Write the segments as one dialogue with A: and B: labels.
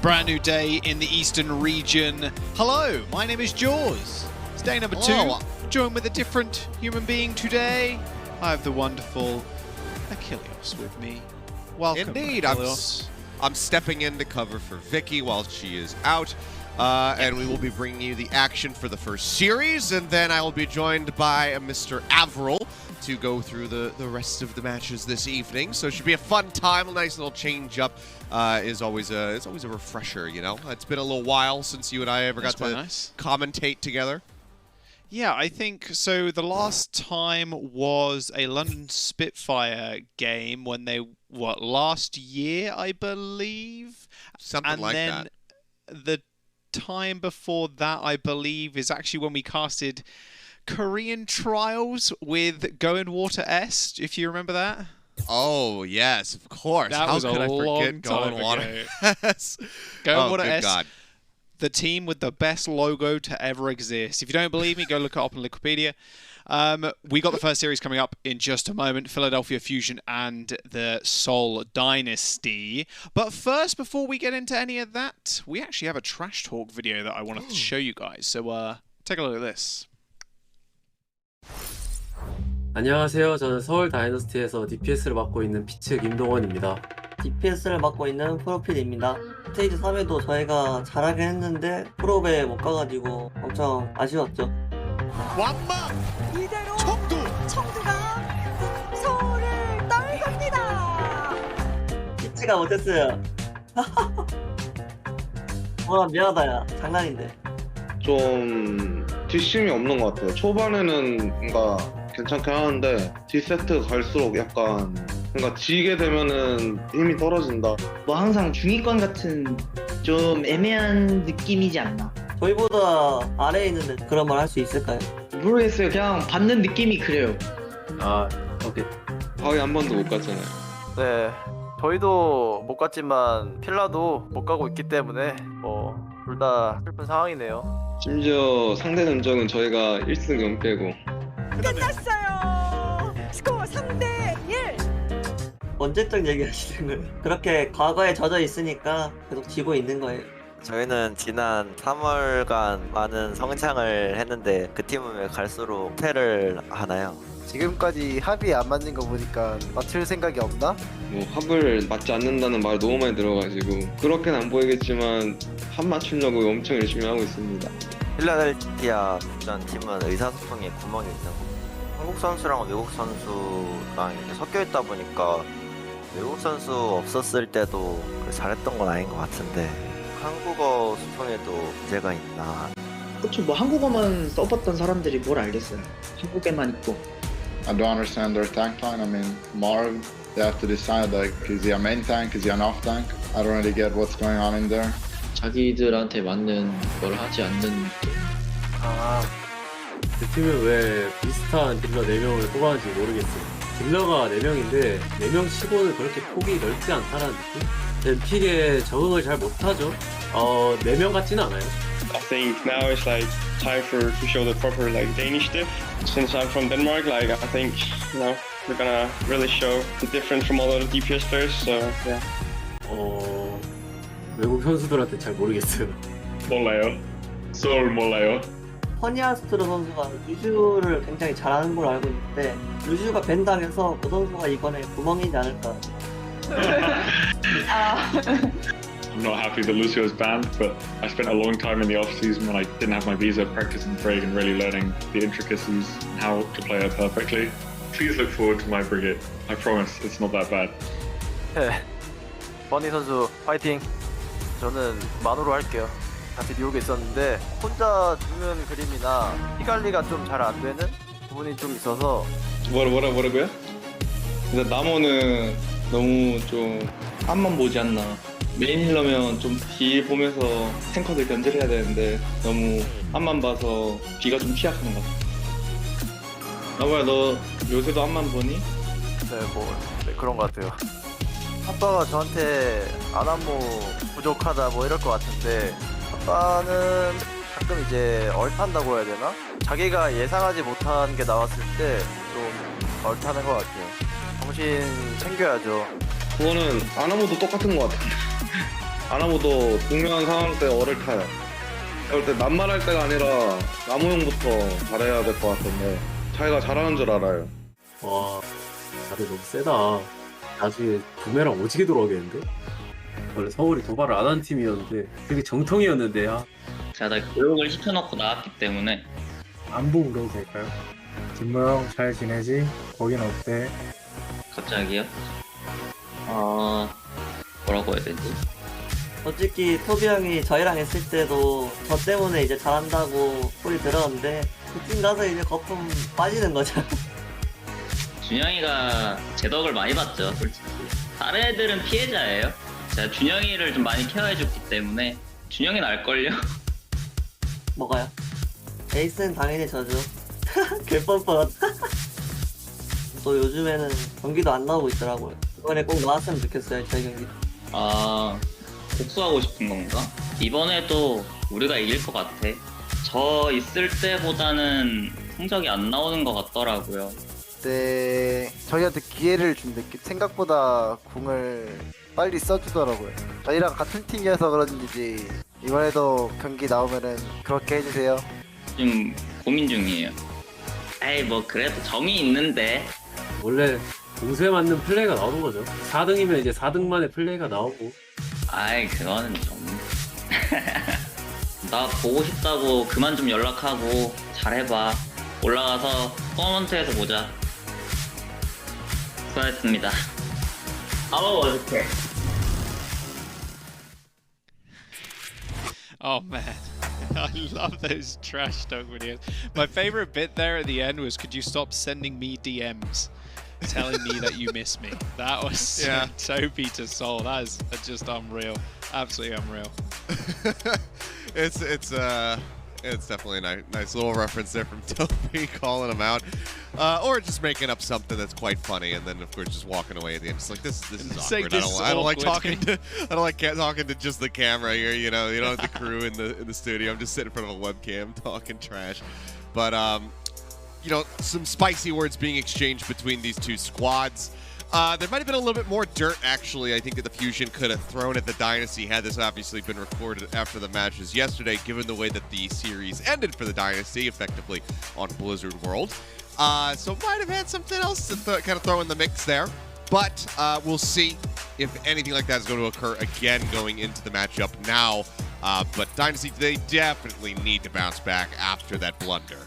A: brand new day in the eastern region. Hello, my name is Jaws. It's day number 2. Joined with a different human being today. I have the wonderful Achilles with me. Welcome,
B: Indeed,
A: Achilles.
B: I'm stepping in to cover for Vicky while she is out. And we will be bringing you the action for the first series, and then I will be joined by Mr. Averill to go through the rest of the matches this evening. So it should be a fun time. A nice little change up is always a refresher. You know, it's been a little while since you and I ever got to commentate together.
A: Yeah, I think so. The last time was a London Spitfire game when they last year, I believe,
B: something like that.
A: And then the time before that, I believe, is actually when we casted Korean Trials with Go in Water S, if you remember that.
B: Oh, yes, of course.
A: That
B: How
A: was
B: could
A: a
B: I
A: long
B: forget Go in Water S?
A: Go in Water S.
B: God.
A: The team with the best logo to ever exist. If you don't believe me, go look it up on Wikipedia. We got the first series coming up in just a moment. Philadelphia Fusion and the Seoul Dynasty. But first, before we get into any of that, we actually have a trash talk video that I wanted to show you guys. So take a look at this.
C: 안녕하세요. 저는 서울 다이너스티에서 DPS를 맡고 있는 피츠 김동원입니다.
D: DPS를 맡고 있는 프로필입니다. 스테이지 3에도 저희가 잘하긴 했는데 프로에 못 가가지고 엄청 아쉬웠죠.
E: 완막! 이대로 청두가 서울을 떨갑니다.
D: 피치가 못했어요. 미안하다 야. 장난인데.
F: 좀 뒷심이 없는 것 같아요. 초반에는 뭔가 괜찮게 하는데 뒷세트 갈수록 약간 뭔가 지게 되면은 힘이 떨어진다.
G: 뭐 항상 중위권 같은 좀 애매한 느낌이지 않나.
D: 저희보다 아래에 있는데 그런 말 할 수 있을까요?
G: 모르겠어요. 그냥 받는 느낌이 그래요.
C: 아, 오케이.
F: 바위 한 번도 못 갔잖아요.
H: 네, 저희도 못 갔지만 필라도 못 가고 있기 때문에 둘 다 슬픈 상황이네요.
F: 심지어 상대 전적은 저희가 1승 0패고.
E: 끝났어요. 스코어 3대1.
D: 언제적 얘기 하시는 거예요? 그렇게 과거에 젖어 있으니까 계속 지고 있는 거예요.
I: 저희는 지난 3월간 많은 성장을 했는데 그 팀은 왜 갈수록 패를 하나요?
H: 지금까지 합이 안 맞는 거 보니까 맞출 생각이 없나?
F: 뭐 합을 맞지 않는다는 말 너무 많이 들어가지고 그렇게는 안 보이겠지만 합 맞추려고 엄청 열심히 하고 있습니다.
I: 필라델피아 전 팀은 의사소통에 구멍이 있는 거. 한국 선수랑 외국 선수랑 이렇게 섞여 있다 보니까 외국 선수 없었을 때도 잘했던 건 아닌 것 같은데 한국어 소통에도 문제가 있나?
G: 그쵸, 뭐 한국어만 써봤던 사람들이 뭘 알겠어요. 한국에만 있고.
J: I don't understand their tank line. I mean, Marv, they have to decide, like, is he a main tank, is he an off tank? I don't really get what's going on in there.
C: 자기들한테 맞는 걸 하지 않는 느낌. 그 팀은 왜 비슷한 딜러 4명을 뽑았는지 모르겠어요. 딜러가 4명인데 4명 치고는 그렇게 폭이 넓지 않다는 느낌? 픽에 적응을 잘 못하죠. 4명 같지는 않아요.
K: I think now it's like time to show the proper like Danish diff. Since I'm from Denmark, like I think we're gonna really show the difference from all other DPS players. So yeah.
C: 외국 선수들한테 잘 모르겠어요.
K: 몰라요. 서울 몰라요.
D: 허니아스트로 선수가 루슈를 굉장히 잘하는 걸로 알고 있는데 루슈가 밴당해서 그 선수가 이번에 구멍이지 않을까.
K: I'm not happy that Lucio is banned, but I spent a long time in the off season when I didn't have my visa practicing Frag and really learning the intricacies and how to play her perfectly. Please look forward to my brigade. I promise it's not that bad.
H: 버니 선수 파이팅. 저는 만으로 할게요. 같이 뉴욕에 있었는데 혼자 두는 그림이나 피 관리가 좀 잘 안 되는 부분이 좀 있어서.
F: 뭐라고요? 근데 나머는 너무 좀 앞만 보지 않나. 메인 힐러면 좀 뒤 보면서 탱커들 견제를 해야 되는데 너무 앞만 봐서 뒤가 좀 취약한 것 같아. 나무야, 너 요새도 앞만 보니?
H: 네, 그런 것 같아요. 아빠가 저한테 안한모 부족하다 뭐 이럴 것 같은데 아빠는 가끔 이제 얼탄다고 해야 되나? 자기가 예상하지 못한 게 나왔을 때 좀 얼타는 것 같아요. 정신 챙겨야죠.
F: 그거는 아나모도 똑같은 것 같아. 아나모도 중요한 상황 때 어를 타요. 그럴 때 만만할 때가 아니라 나무용부터 잘해야 될 것 같은데 자기가 잘하는 줄 알아요.
C: 와, 다들 너무 세다. 나중에 구매랑 오지게 들어오겠는데? 원래 서울이 도발을 안 한 팀이었는데 되게 정통이었는데
L: 제가 다 교육을 시켜놓고 나왔기 때문에.
M: 안부 물어도 될까요? 김모형 잘 지내지? 거긴 어때?
L: 갑자기요? 뭐라고 해야 되지?
D: 솔직히 토비 형이 저희랑 했을 때도 저 때문에 이제 잘한다고 소리 들었는데 그팀 가서 이제 거품 빠지는 거죠.
L: 준영이가 제 덕을 많이 봤죠, 솔직히. 다른 애들은 피해자예요. 제가 준영이를 좀 많이 케어해줬기 때문에 준영이는 알걸요?
D: 뭐가요? 에이스는 당연히 저죠. 개뻔뻔. 또 요즘에는 경기도 안 나오고 있더라고요. 이번에 꼭 나왔으면 좋겠어요, 저희 경기.
L: 복수하고 싶은 건가? 이번에도 우리가 이길 것 같아. 저 있을 때보다는 성적이 안 나오는 것 같더라고요.
H: 네, 저희한테 기회를 준 느낌. 생각보다 공을 빨리 써주더라고요. 저희랑 같은 팀이어서 그런지 이번에도 경기 나오면은 그렇게 해주세요.
L: 좀 고민 중이에요. 에이 뭐 그래도 정이 있는데.
C: 원래 공수에 맞는 플레이가 나오는 거죠. 4등이면 이제 4등만의 플레이가 나오고.
L: 아이 그거는 좀. 나 보고 싶다고 그만 좀 연락하고 잘해봐. 올라가서 토너먼트에서 보자. 수고하셨습니다. 어떡해.
A: Oh man, I love those trash talk videos. My favorite bit there at the end was, could you stop sending me DMs telling me that you miss me? That was so Peter Soul. That is just unreal. Absolutely unreal.
B: It's definitely a nice little reference there from Toby calling him out, or just making up something that's quite funny, and then of course just walking away at the end. It's like this is awkward. I don't like talking to just the camera here. You know, you don't have the crew in the studio. I'm just sitting in front of a webcam talking trash. But you know, some spicy words being exchanged between these two squads. There might have been a little bit more dirt, actually, I think, that the Fusion could have thrown at the Dynasty had this obviously been recorded after the matches yesterday, given the way that the series ended for the Dynasty, effectively on Blizzard World. So might have had something else to kind of throw in the mix there. But we'll see if anything like that is going to occur again going into the matchup now. But Dynasty, they definitely need to bounce back after that blunder.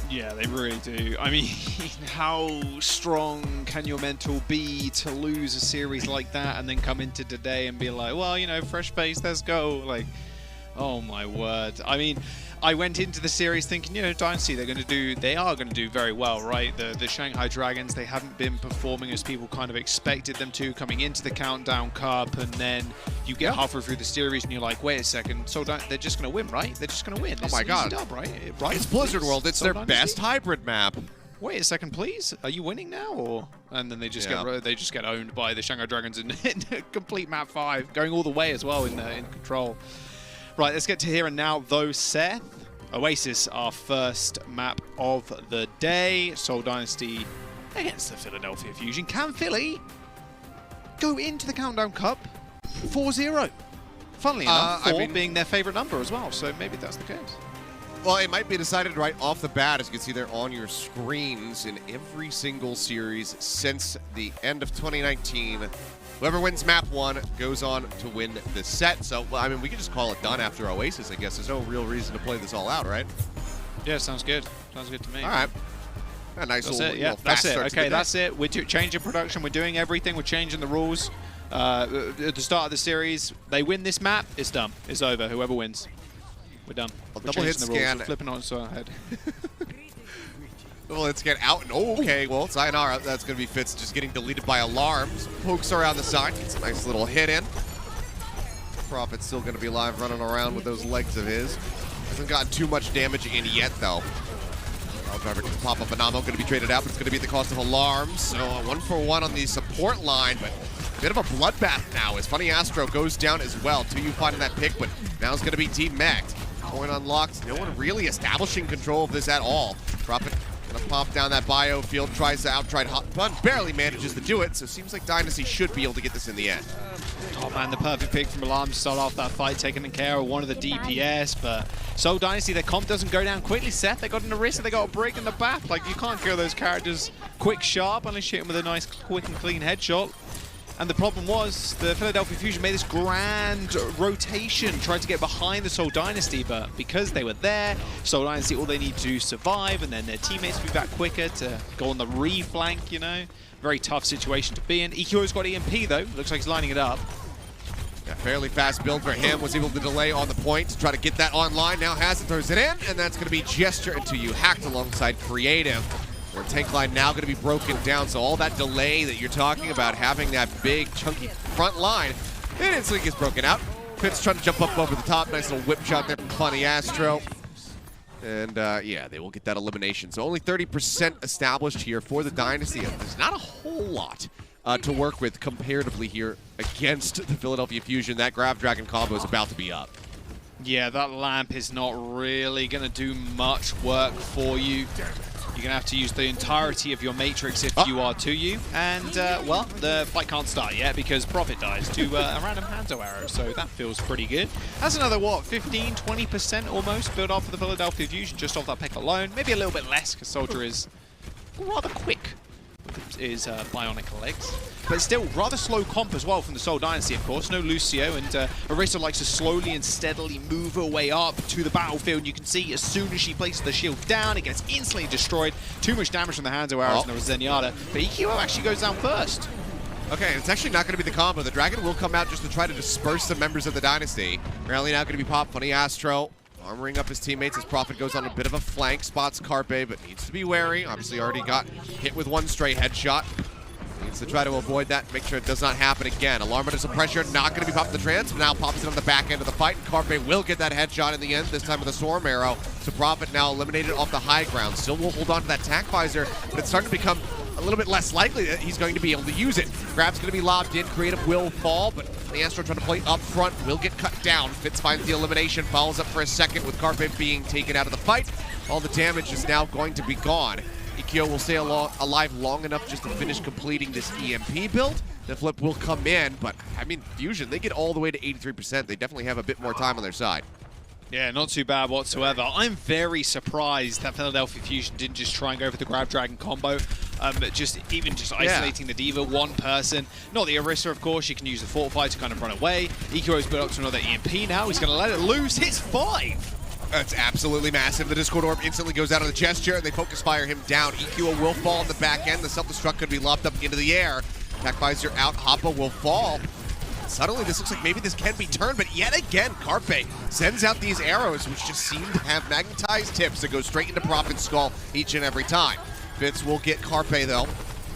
A: Yeah, they really do. I mean, how strong can your mental be to lose a series like that and then come into today and be like, well, you know, fresh pace, let's go. Like, oh my word. I mean, I went into the series thinking, you know, Dynasty, they are going to do very well, right? The Shanghai Dragons, they haven't been performing as people kind of expected them to coming into the Countdown Cup, and then you get halfway through the series and you're like, wait a second, so they're just going to win, right? They're just going to win.
B: Oh my God.
A: Dub, right?
B: It's Blizzard World. It's their best hybrid map.
A: Wait a second, please. Are you winning now, or? And then they just get owned by the Shanghai Dragons in complete map 5, going all the way as well in control. Right, let's get to here and now, though, Seth. Oasis, our first map of the day. Seoul Dynasty against the Philadelphia Fusion. Can Philly go into the Countdown Cup 4-0? Funnily enough, 4 being their favorite number as well, so maybe that's the case.
B: Well, it might be decided right off the bat, as you can see there on your screens, in every single series since the end of 2019. Whoever wins map 1 goes on to win the set. So, well, I mean, we can just call it done after Oasis, I guess. There's no real reason to play this all out, right?
A: Yeah, sounds good. Sounds good to me.
B: All right. A nice
A: that's
B: little,
A: it, yeah,
B: little
A: that's
B: fast
A: it.
B: start
A: Okay,
B: to
A: that's it. We're changing production. We're doing everything. We're changing the rules. At the start of the series, they win this map, it's done. It's over. Whoever wins, we're done.
B: Well,
A: we're
B: double hit
A: the rules.
B: scan.
A: We're flipping on to our head.
B: Well, let's get out. And okay, well, sayonara. That's going to be Fitz just getting deleted by alarms. Pokes around the side. Gets a nice little hit in. Prophet's still going to be live running around with those legs of his. Hasn't gotten too much damage in yet, though. Driver can pop up. Anamo going to be traded out, but it's going to be at the cost of alarms. So 1-for-1 on the support line, but a bit of a bloodbath now as Funny Astro goes down as well. 2U finding that pick, but now it's going to be demec'd. Point unlocked. No one really establishing control of this at all. Prophet going to pop down that biofield, tries to outright hot bun, barely manages to do it, so seems like Dynasty should be able to get this in the end.
A: Oh man, the perfect pick from Alarm to start off that fight, taking care of one of the DPS, but Seoul Dynasty, their comp doesn't go down quickly, Seth. They got an Orisa, they got a break in the back. Like, you can't kill those characters quick, sharp, unless you hit them with a nice, quick and clean headshot. And the problem was, the Philadelphia Fusion made this grand rotation, tried to get behind the Seoul Dynasty, but because they were there, Seoul Dynasty, all they need to do is survive, and then their teammates will be back quicker to go on the re-flank, you know. Very tough situation to be in. EQO's got EMP though, looks like he's lining it up.
B: Yeah, fairly fast build for him, was able to delay on the point to try to get that online. Now has it, throws it in, and that's going to be Gesture until you hacked alongside Creative. Their tank line now going to be broken down, so all that delay that you're talking about, having that big, chunky front line, it instantly gets broken out. Fitz trying to jump up over the top, nice little whip shot there from Funny Astro. And yeah, they will get that elimination. So only 30% established here for the Dynasty. There's not a whole lot to work with comparatively here against the Philadelphia Fusion. That Grab Dragon combo is about to be up.
A: Yeah, that lamp is not really going to do much work for you. You're going to have to use the entirety of your Matrix if you are to you. And, well, the fight can't start yet because Prophet dies to a random Hangzhou arrow, so that feels pretty good. That's another, what, 15, 20% almost build up for the Philadelphia Fusion just off that pick alone. Maybe a little bit less because Soldier is rather quick with his bionic legs. But still, rather slow comp as well from the Seoul Dynasty, of course. No Lucio, and Orisa likes to slowly and steadily move her way up to the battlefield. You can see as soon as she places the shield down, it gets instantly destroyed. Too much damage from the Hangzhou arrows and the Zenyatta. But EQO actually goes down first.
B: Okay, it's actually not going to be the combo. The Dragon will come out just to try to disperse the members of the Dynasty. Rally now going to be popped. Funny Astro armoring up his teammates as Prophet goes on a bit of a flank. Spots Carpe, but needs to be wary. Obviously already got hit with one straight headshot. Needs to try to avoid that, make sure it does not happen again. Alarm under some pressure, not going to be popped the trans, but now pops it on the back end of the fight. Carpe will get that headshot in the end, this time with a Storm Arrow. So Prophet now eliminated off the high ground. Still will hold on to that tack visor, but it's starting to become a little bit less likely that he's going to be able to use it. Grab's going to be lobbed in, Creative will fall, but the Astro trying to play up front will get cut down. Fitz finds the elimination, follows up for a second with Carpe being taken out of the fight. All the damage is now going to be gone. EQO will stay alive long enough just to finish completing this EMP build. The flip will come in, but I mean, Fusion, they get all the way to 83%. They definitely have a bit more time on their side.
A: Yeah, not too bad whatsoever. I'm very surprised that Philadelphia Fusion didn't just try and go for the Grab Dragon combo. Just isolating the D.Va, one person. Not the Orisa, of course. You can use the Fortify to kind of run away. EQO's built up to another EMP now. He's going to let it loose. Hits 5.
B: That's absolutely massive. The Discord Orb instantly goes out of the Gesture, and they focus fire him down. EQO will fall on the back end. The self-destruct could be lobbed up into the air. Attack visor out. Hoppa will fall. Suddenly, this looks like maybe this can be turned, but yet again, Carpe sends out these arrows, which just seem to have magnetized tips that go straight into Prophet's skull each and every time. Fitz will get Carpe, though.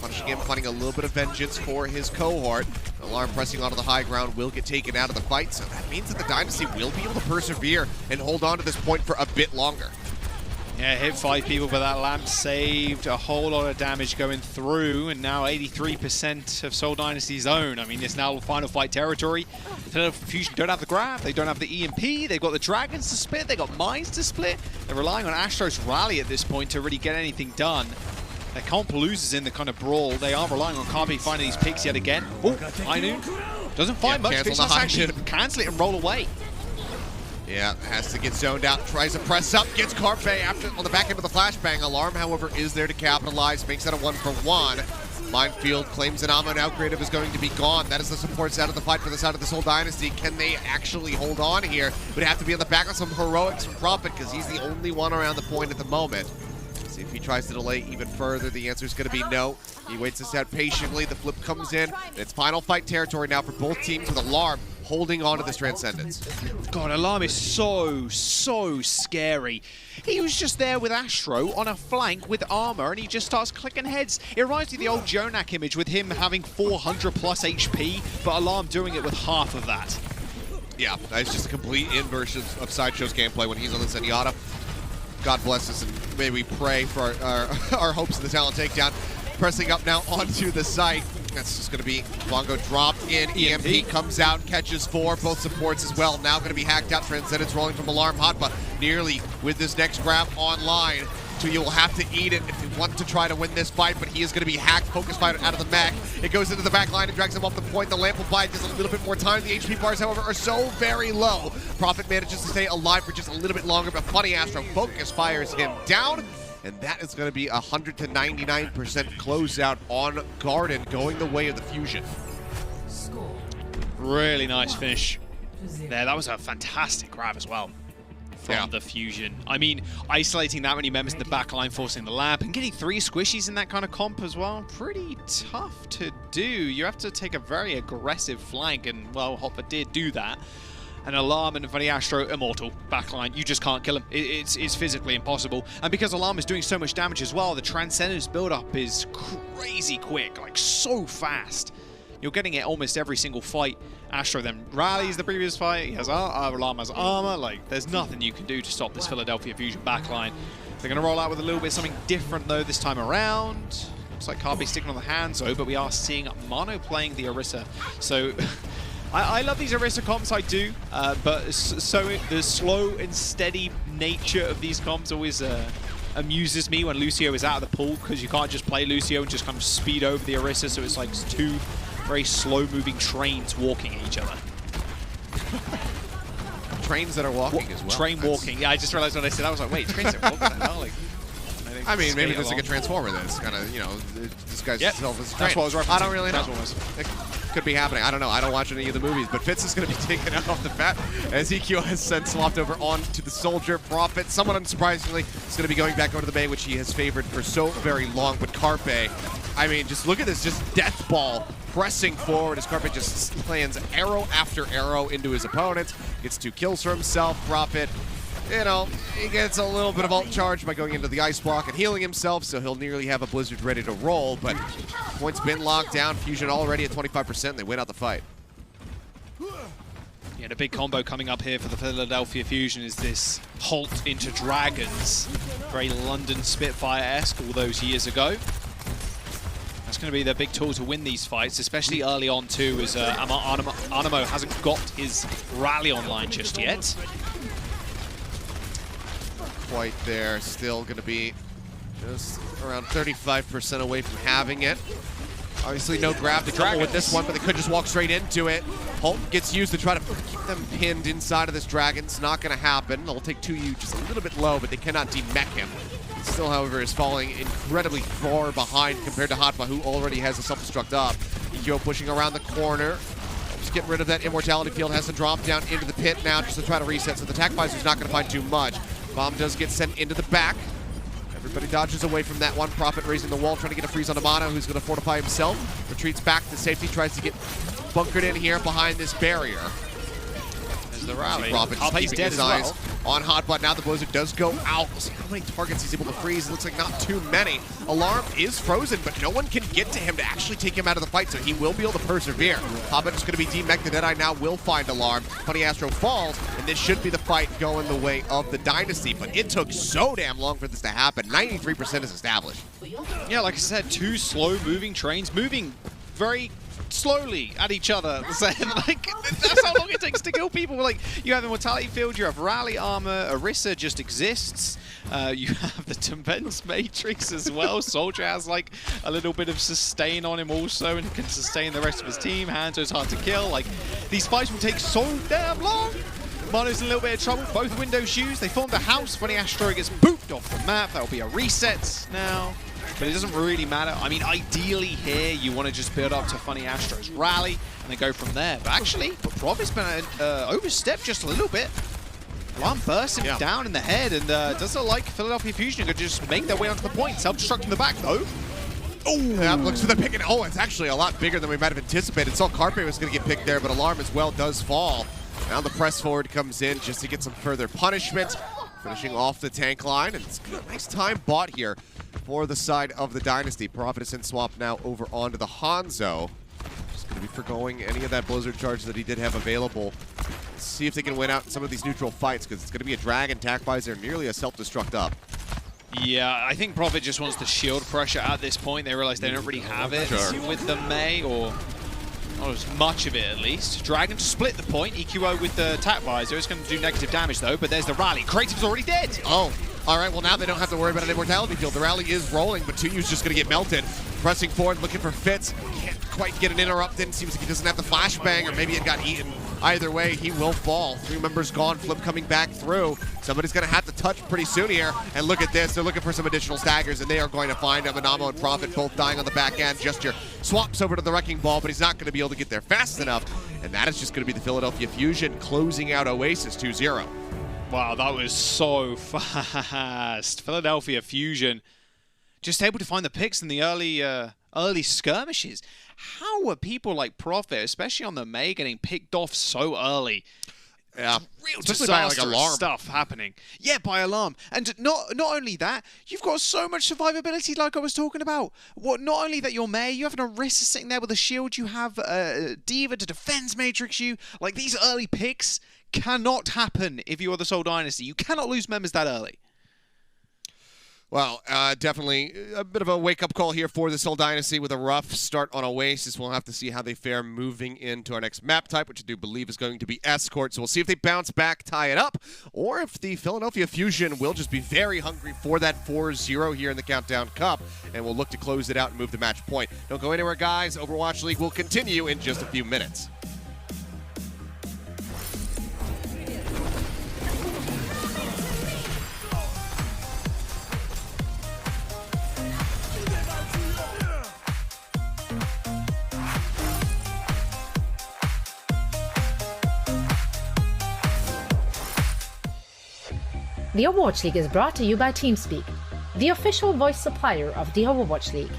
B: Punishing him, finding a little bit of vengeance for his cohort. Alarm pressing onto the high ground will get taken out of the fight, so that means that the Dynasty will be able to persevere and hold on to this point for a bit longer.
A: Yeah, hit 5 people, but that lamp saved a whole lot of damage going through, and now 83% of Seoul Dynasty's own. I mean, it's now final fight territory. Philadelphia Fusion don't have the grab, they don't have the EMP, they've got the Dragons to split, they've got Mines to split. They're relying on Astro's rally at this point to really get anything done. Their comp loses in the kind of brawl. They are relying on Carpe finding these picks yet again. Oh, Ainu doesn't find much. Fitz must actually cancel it and roll away.
B: Yeah, has to get zoned out, tries to press up, gets Carpe after on the back end of the flashbang. Alarm, however, is there to capitalize, makes that a 1-for-1. Minefield claims an ammo, now Creative is going to be gone. That is the support side of the fight for the side of the Seoul Dynasty. Can they actually hold on here? Would have to be on the back of some heroics from Prophet because he's the only one around the point at the moment. See if he tries to delay even further. The answer is going to be no. He waits this out patiently. The flip comes in. It's final fight territory now for both teams with Alarm holding on to this Transcendence.
A: God, Alarm is so scary. He was just there with Astro on a flank with armor, and he just starts clicking heads. It reminds me of the old Jonak image with him having 400 plus HP, but Alarm doing it with half of that.
B: Yeah, it's just a complete inversion of Sideshow's gameplay when he's on the Zenyatta. God bless us, and may we pray for our hopes in the talent takedown. Pressing up now onto the site. That's just going to be Bongo dropped in. EMP comes out, catches 4, both supports as well. Now going to be hacked out. Transcendence rolling from Alarm Hotba nearly with this next grab online. So you will have to eat it if you want to try to win this fight, but he is going to be hacked. Focus Fighter out of the mech. It goes into the back line and drags him off the point. The lamp will buy just a little bit more time. The HP bars, however, are so very low. Prophet manages to stay alive for just a little bit longer, but Funny Astro Focus fires him down. And that is going to be a 100 to 99% closeout on Garden, going the way of the Fusion.
A: Really nice finish there. That was a fantastic grab as well from the Fusion. I mean, isolating that many members in the back line, forcing the lamp, and getting 3 squishies in that kind of comp as well. Pretty tough to do. You have to take a very aggressive flank, and, well, Hopper did do that. An Alarm and Funny Astro, immortal. Backline, you just can't kill him. It's physically impossible. And because Alarm is doing so much damage as well, the Transcendence build-up is crazy quick, like so fast. You're getting it almost every single fight. Astro then rallies the previous fight. He has Alarm has armor. Like, there's nothing you can do to stop this Philadelphia Fusion backline. They're going to roll out with a little bit something different, though, this time around. Looks like Carpe sticking on the Hangzhou, but we are seeing Mono playing the Orisa. So... I love these Orisa comps, I do, but the slow and steady nature of these comps always amuses me when Lucio is out of the pool, because you can't just play Lucio and just kind of speed over the Orisa, so it's like 2 very slow-moving trains walking at each other.
B: Trains that are walking as well.
A: Train walking. Yeah, I just realized when I said that, I was like, wait, trains that walking? Like,
B: I mean, maybe there's like a Transformer that's kind of, you know, disguises itself as a train.
A: That's what I was referencing.
B: I don't really know. It could be happening. I don't know. I don't watch any of the movies, but Fitz is going to be taken out off the bat as EQ has sent swapped over on to the Soldier. Prophet, somewhat unsurprisingly, is going to be going back over to the Bay, which he has favored for so very long. But Carpe, I mean, just look at this, just death ball pressing forward as Carpe just plans arrow after arrow into his opponent. Gets 2 kills for himself. Prophet, you know, he gets a little bit of ult charge by going into the ice block and healing himself, so he'll nearly have a Blizzard ready to roll, but points been locked down. Fusion already at 25%, and they win out the fight.
A: Yeah, and a big combo coming up here for the Philadelphia Fusion is this Halt into Dragons. Very London Spitfire-esque all those years ago. That's going to be their big tool to win these fights, especially early on too, as Animo hasn't got his rally online just yet.
B: Quite there, still going to be just around 35% away from having it. Obviously no grab to trouble with this one, but they could just walk straight into it. Holt gets used to try to keep them pinned inside of this dragon. It's not going to happen. They'll take 2U just a little bit low, but they cannot demech him. He still, however, is falling incredibly far behind compared to Hotba, who already has a self-destruct up. Ikyo pushing around the corner. Just get rid of that immortality field. Has to drop down into the pit now just to try to reset, so the attack visor's not going to find too much. Bomb does get sent into the back. Everybody dodges away from that one. Prophet raising the wall, trying to get a freeze on Amano, who's going to fortify himself. Retreats back to safety, tries to get bunkered in here behind this barrier.
A: There's the rally.
B: Prophet just
A: He's
B: keeping
A: dead
B: his
A: as
B: eyes
A: well.
B: on Hotbot. Now the Blizzard does go out. We'll see how many targets he's able to freeze. It looks like not too many. Alarm is frozen, but no one can get to him to actually take him out of the fight, so he will be able to persevere. Hotbot is going to be demech. The Deadeye now will find Alarm. Funny Astro falls, and this should be the fight going the way of the Dynasty, but it took so damn long for this to happen. 93% is established.
A: Yeah, like I said, 2 slow-moving trains moving very slowly at each other. Like, that's how long it takes to kill people. Like, you have Immortality Field, you have Rally Armor, Orisa just exists. You have the Defense Matrix as well. Soldier has like a little bit of sustain on him also and can sustain the rest of his team. Hangzhou's hard to kill. Like, these fights will take so damn long. Mono's in a little bit of trouble. Both window shoes. They formed a house. Funny Astro gets booped off the map. That'll be a reset now. But it doesn't really matter. I mean, ideally here, you want to just build up to Funny Astro's rally and then go from there. But actually, Prophet's been overstepped just a little bit. Alarm bursts him down in the head, and does look like Philadelphia Fusion could just make their way onto the point. Self-destruct in the back, though.
B: Oh, yeah, looks for the pick, and oh, it's actually a lot bigger than we might have anticipated. Saw Carpe was going to get picked there, but Alarm as well does fall. Now the press forward comes in just to get some further punishment. Finishing off the tank line, and it's a nice time bought here for the side of the Dynasty. Prophet is sent swap now over onto the Hangzhou. Just going to be forgoing any of that Blizzard charge that he did have available. Let's see if they can win out in some of these neutral fights, because it's going to be a Dragon, Tac Visor, nearly a self-destruct up.
A: Yeah, I think Prophet just wants the shield pressure at this point. They realize they don't really have it with the May, or not as much of it at least. Dragon to split the point. EQO with the Tac Visor. It's going to do negative damage though, but there's the rally. Creative's already dead.
B: Oh, All right, well, now they don't have to worry about an immortality field. The rally is rolling, but Tuyu's just going to get melted. Pressing forward, looking for Fitz. Can't quite get an interrupt in. Seems like he doesn't have the flashbang, or maybe it got eaten. Either way, he will fall. 3 members gone, Flip coming back through. Somebody's going to have to touch pretty soon here. And look at this. They're looking for some additional staggers, and they are going to find Manamo and Prophet both dying on the back end. Gesture swaps over to the Wrecking Ball, but he's not going to be able to get there fast enough. And that is just going to be the Philadelphia Fusion closing out Oasis 2-0.
A: Wow, that was so fast. Philadelphia Fusion just able to find the picks in the early skirmishes. How were people like Prophet, especially on the May, getting picked off so early?
B: Yeah,
A: real
B: especially by like
A: disastrous
B: alarm
A: stuff happening. Yeah, by alarm. And not only that, you've got so much survivability like I was talking about. Not only that you're May, you have an Orisa sitting there with a shield, you have Diva to defense matrix you. Like, these early picks cannot happen if you are the Seoul Dynasty. You cannot lose members that early.
B: Well, definitely a bit of a wake-up call here for the Seoul Dynasty with a rough start on Oasis. We'll have to see how they fare moving into our next map type, which I do believe is going to be Escort. So we'll see if they bounce back, tie it up, or if the Philadelphia Fusion will just be very hungry for that 4-0 here in the Countdown Cup, and we'll look to close it out and move the match point. Don't go anywhere, guys. Overwatch League will continue in just a few minutes.
N: The Overwatch League is brought to you by TeamSpeak, the official voice supplier of the Overwatch League.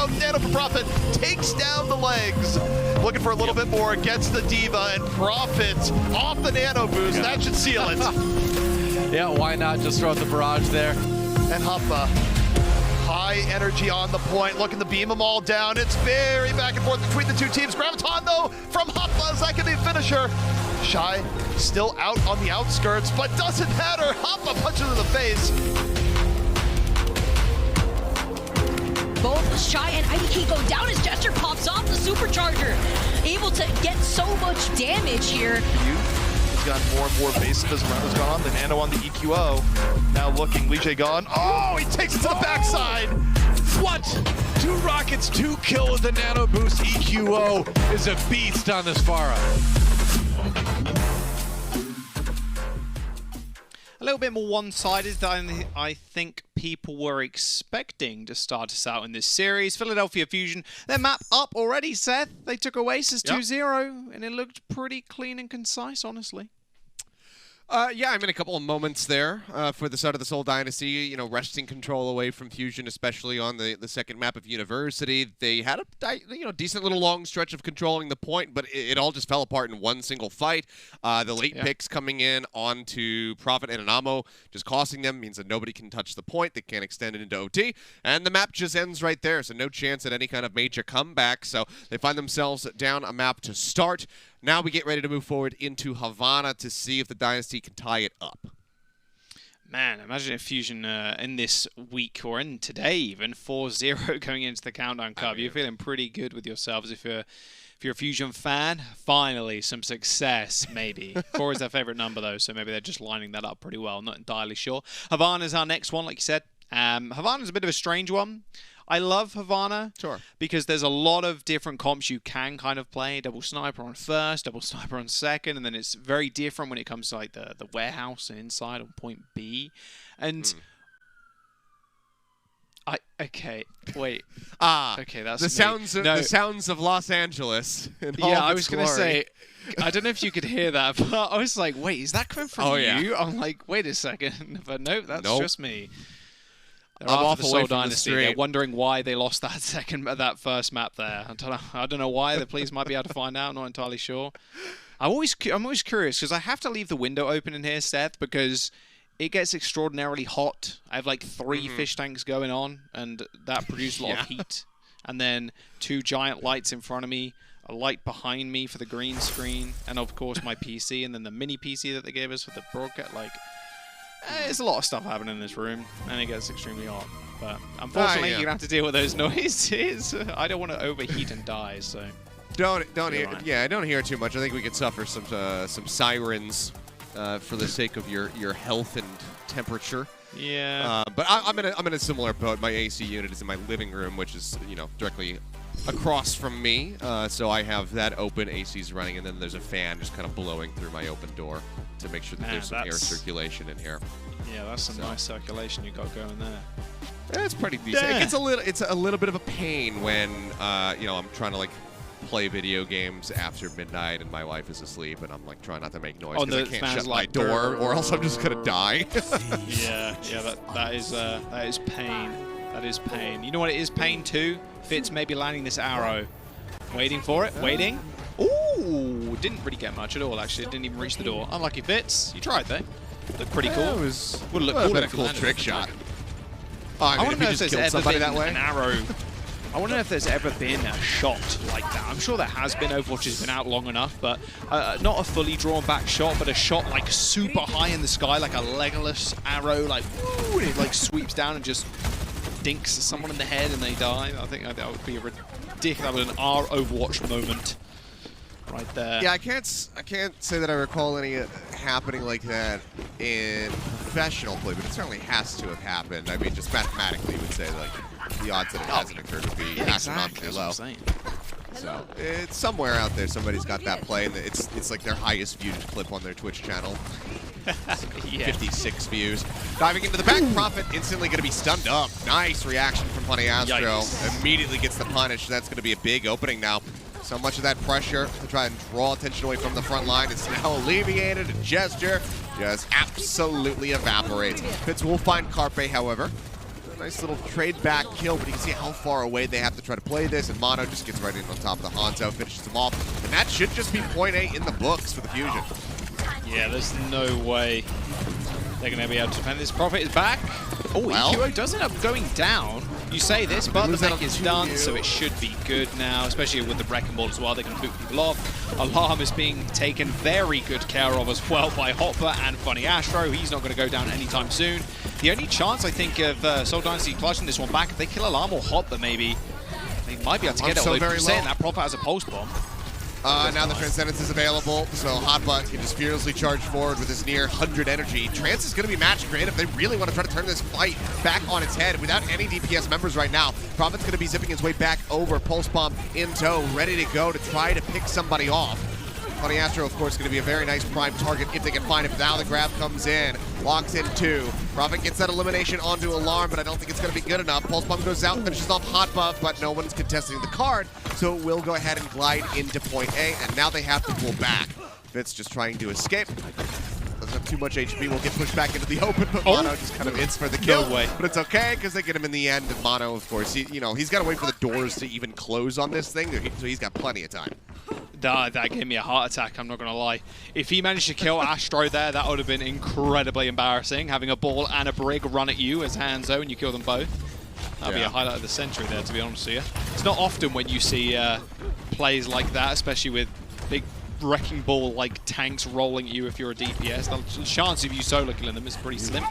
O: down. Nano for Prophet takes down the legs. Looking for a little bit more, gets the Diva, and Prophet off the Nano boost. That should seal it.
P: Yeah, why not just throw out the barrage there?
O: And Huppa, high energy on the point, looking to beam them all down. It's very back and forth between the two teams. Graviton, though, from Huppa, is that going to be a finisher? Shy still out on the outskirts, but doesn't matter. Huppa punches in the face.
Q: Both Shy and IDK go down as Gesture pops off the supercharger. Able to get so much damage here.
O: He's gotten more and more evasive as the round has gone on. The Nano on the EQO. Now looking, Lige gone. Oh, he takes it to the backside.
P: What? 2 rockets, 2 kills with the Nano Boost. EQO is a beast on this Pharah.
A: A little bit more one-sided than I think people were expecting to start us out in this series. Philadelphia Fusion, their map up already, Seth. They took Oasis 2-0, and it looked pretty clean and concise, honestly.
B: Yeah, I mean, a couple of moments there for the side of the Seoul Dynasty, you know, wresting control away from Fusion, especially on the second map of University. They had a decent little long stretch of controlling the point, but it all just fell apart in one single fight. The late picks coming in onto Prophet and Anamo, just costing them, means that nobody can touch the point. They can't extend it into OT, and the map just ends right there, so no chance at any kind of major comeback. So they find themselves down a map to start. Now we get ready to move forward into Havana to see if the Dynasty can tie it up.
A: Man, imagine if Fusion in this week, or in today even, 4-0 going into the Countdown Cup. You're feeling pretty good with yourselves if you're a Fusion fan. Finally, some success, maybe. 4 is their favorite number, though, so maybe they're just lining that up pretty well. Not entirely sure. Havana's our next one, like you said. Havana's a bit of a strange one. I love Havana because there's a lot of different comps you can kind of play. Double sniper on first, double sniper on second, and then it's very different when it comes to like the warehouse and inside on point B. And okay, that's
B: the sounds of Los Angeles.
A: I was gonna say, I don't know if you could hear that, but I was like, wait, is that coming from you? I'm like, wait a second, but nope, that's just me. They're off the Seoul Dynasty. They're wondering why they lost that first map there. I don't know why. The police might be able to find out. I'm not entirely sure. I'm always curious because I have to leave the window open in here, Seth, because it gets extraordinarily hot. I have like 3 fish tanks going on, and that produces a lot of heat. And then 2 giant lights in front of me, a light behind me for the green screen, and of course my PC, and then the mini PC that they gave us for the broadcast. Like, there's a lot of stuff happening in this room, and it gets extremely hot. But unfortunately, you're gonna have to deal with those noises. I don't want to overheat and die, so
B: don't hear. Yeah, I don't hear too much. I think we could suffer some sirens for the sake of your health and temperature.
A: Yeah.
B: But I'm in a similar boat. My AC unit is in my living room, which is directly across from me. So I have that open, AC's running, and then there's a fan just kind of blowing through my open door to make sure that there's some air circulation in here.
A: Yeah, that's some nice circulation you got going there.
B: It's pretty decent. It's a little bit of a pain when I'm trying to like play video games after midnight and my wife is asleep and I'm like trying not to make noise because I can't shut my door or else I'm just gonna die.
A: yeah, that is pain. That is pain. You know what it is pain too? Fitz maybe landing this arrow. Waiting for it, waiting. Ooh, didn't really get much at all actually. It didn't even reach the door. Unlucky Fitz. You tried though. Looked pretty cool.
B: It was
A: would look cool
B: a cool trick shot.
A: I want to know if there's ever been
B: that way?
A: an arrow. I want to know if there's ever been a shot like that. I'm sure there has been. Overwatch has been out long enough, but not a fully drawn back shot, but a shot like super high in the sky, like a Legolas arrow, like woo, and it like sweeps down and just dinks someone in the head and they die. I think that would be a ridiculous. That was an Overwatch moment right there.
B: Yeah, I can't say that I recall any happening like that in professional play, but it certainly has to have happened. I mean, just mathematically, you would say like the odds that it hasn't occurred would be astronomically low. So it's somewhere out there. Somebody's got that play, and it's like their highest viewed clip on their Twitch channel. 56 views. Diving into the back, Prophet instantly going to be stunned up. Nice reaction from Funny Astro. Immediately gets the punish. That's going to be a big opening now. So much of that pressure to try and draw attention away from the front line is now alleviated. A gesture just absolutely evaporates. Fitz will find Carpe, however. a nice little trade back kill, but you can see how far away they have to try to play this, and Mono just gets right in on top of the Hangzhou, finishes him off, and that should just be point A in the books for the Fusion.
A: Yeah, there's no way they're going to be able to defend this. Profit is back. Oh, EQO does end up going down. You say this, but the mech is done, so it should be good now, especially with the Wrecking Ball as well. They can boot people off. Alarm is being taken very good care of as well by Hopper and Funny Astro. He's not going to go down anytime soon. The only chance, I think, of Seoul Dynasty clutching this one back, if they kill Alarm or Hopper, maybe they might be able to get it. Although saying that, Profit has a pulse bomb.
B: Now the Transcendence is available, so Hotbutt can just fearlessly charge forward with his near 100 energy. Trance is going to be match creative. They really want to try to turn this fight back on its head without any DPS members right now. Prophet's going to be zipping his way back over, Pulse Bomb in tow, ready to go to try to pick somebody off. Funny Astro, of course, going to be a very nice prime target if they can find him. Now the grab comes in, locks in 2. Prophet gets that elimination onto Alarm, but I don't think it's going to be good enough. Pulse Bomb goes out, finishes off Hot Buff, but no one's contesting the card, so we'll go ahead and glide into point A, and now they have to pull back. Fitz just trying to escape. Doesn't have too much HP, will get pushed back into the open, but Mono just kind of hits for the kill.
A: No way.
B: But it's okay, because they get him in the end, and Mono, of course, he's got to wait for the doors to even close on this thing, so he's got plenty of time.
A: That gave me a heart attack, I'm not going to lie. If he managed to kill Astro there, that would have been incredibly embarrassing, having a ball and a brig run at you as Hangzhou and you kill them both. That would be a highlight of the century there, to be honest with you. It's not often when you see plays like that, especially with big wrecking ball like tanks rolling at you if you're a DPS. The chance of you solo killing them is pretty slim.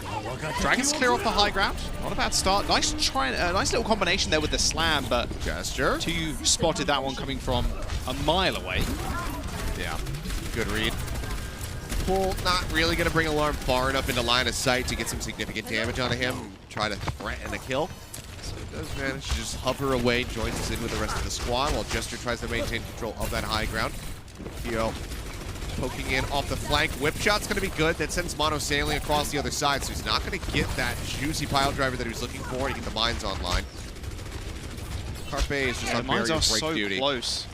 A: Dragons clear off the high ground. Not a bad start. Nice little combination there with the slam, but
B: Gesture.
A: Two spotted that one coming from a mile away.
B: Yeah, good read. Pull not really going to bring Alarm far enough into line of sight to get some significant damage onto him and try to threaten a kill. So he does manage to just hover away, joins us in with the rest of the squad while Gesture tries to maintain control of that high ground. Kyo poking in off the flank. Whip shot's going to be good. That sends Mono sailing across the other side, so he's not going to get that juicy pile driver that he was looking for to get the mines online. Carpe is just on barrier break duty.
A: Close.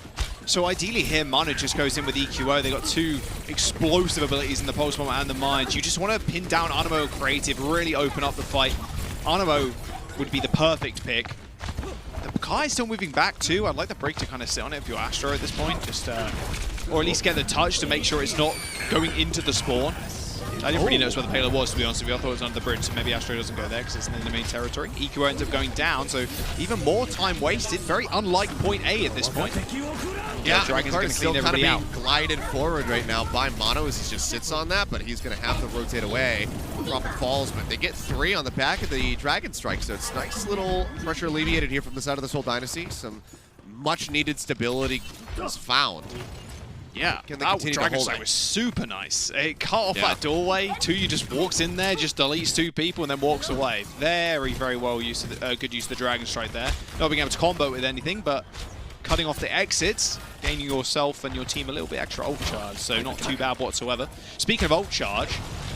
A: So ideally here, Mono just goes in with EQO. They got two explosive abilities in the Pulse Bomb and the mines. You just want to pin down Animo creative, really open up the fight. Animo would be the perfect pick. The Kai's still moving back too. I'd like the break to kind of sit on it if you're Astro at this point, just or at least get the touch to make sure it's not going into the spawn. I didn't really notice where the payload was, to be honest with you. I thought it was under the bridge, so maybe Astro doesn't go there because it's in the main territory. EQ ends up going down, so even more time wasted. Very unlike point A at this point.
B: Yeah,
A: Dragon's going to
B: still
A: clean
B: kind of
A: everybody
B: being
A: out.
B: glided forward right now by Mono as he just sits on that, but he's going to have to rotate away. Prophet falls, but they get 3 on the back of the Dragon Strike, so it's nice little pressure alleviated here from the side of the Seoul Dynasty. Some much-needed stability was found.
A: Yeah,
B: Can they
A: that
B: continue to
A: Dragon
B: hold
A: Strike
B: it?
A: was super nice. It cut off that doorway. Tuyu just walks in there, just deletes 2 people, and then walks away. Very, very well used to the, good use of the Dragon Strike there. Not being able to combo with anything, but cutting off the exits, gaining yourself and your team a little bit extra ult charge, so not too bad whatsoever. Speaking of ult charge,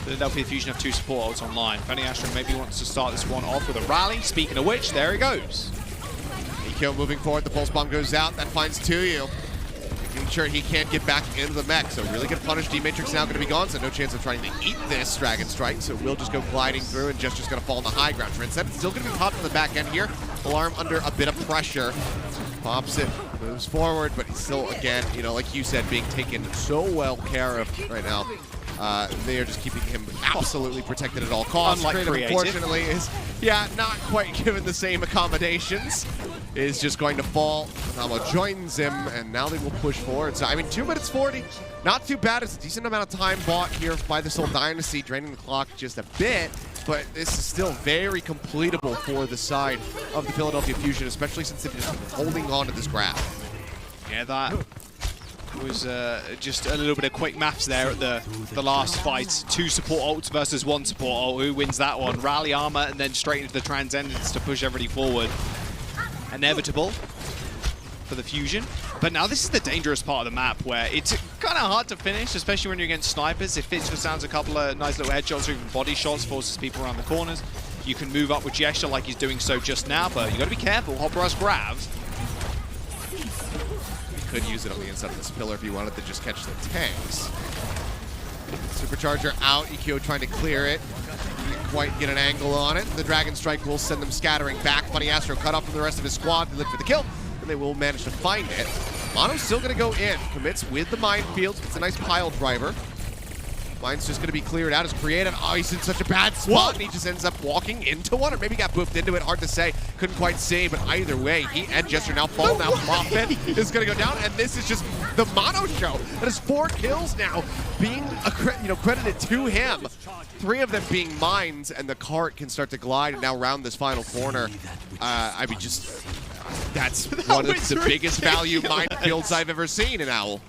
A: Philadelphia Fusion have 2 support ults online. Fanny Astro maybe wants to start this one off with a rally. Speaking of which, there he goes.
B: EQ moving forward, the Pulse Bomb goes out, that finds Tuyu. Making sure he can't get back into the mech, so really good punish. D-Matrix now going to be gone, so no chance of trying to eat this Dragon Strike, so we'll just go gliding through and just going to fall on the high ground. Transcendence still going to be popped on the back end here. Alarm under a bit of pressure. Pops it, moves forward, but he's still, again, like you said, being taken so well care of right now. They are just keeping him absolutely protected at all costs.
A: Unlike Creative.
B: Unfortunately, is, not quite given the same accommodations. Is just going to fall. Namo joins him, and now they will push forward. So, 2 minutes 40. Not too bad. It's a decent amount of time bought here by the Seoul Dynasty, draining the clock just a bit. But this is still very completable for the side of the Philadelphia Fusion, especially since they've just been holding on to this grab.
A: Yeah, that was just a little bit of quick maths there at the last fight. 2 support ults versus 1 support ult. Who wins that one? Rally armor and then straight into the Transcendence to push everybody forward. Inevitable for the Fusion. But now this is the dangerous part of the map where it's kind of hard to finish, especially when you're against snipers. If Fitz just sounds a couple of nice little headshots or even body shots, forces people around the corners. You can move up with Gesture like he's doing so just now, but you got to be careful. Hopper has grabs.
B: You could use it on the inside of this pillar if you wanted to just catch the tanks. Supercharger out. EQO trying to clear it. Didn't quite get an angle on it. The Dragon Strike will send them scattering back. Funny Astro cut off from the rest of his squad to look for the kill, and they will manage to find it. Mono's still going to go in. Commits with the minefields. It's a nice pile driver. Mine's just going to be cleared out as Creative. Oh, he's in such a bad spot, and he just ends up walking into one, or maybe got boofed into it. Hard to say. Couldn't quite see, but either way, he and Jester now fall. Now Profit is going to go down, and this is just the Mono show. That is 4 kills now being credited to him. 3 of them being mines, and the cart can start to glide and now round this final corner. I mean, just that's one of the biggest value minefields I've ever seen in Owl.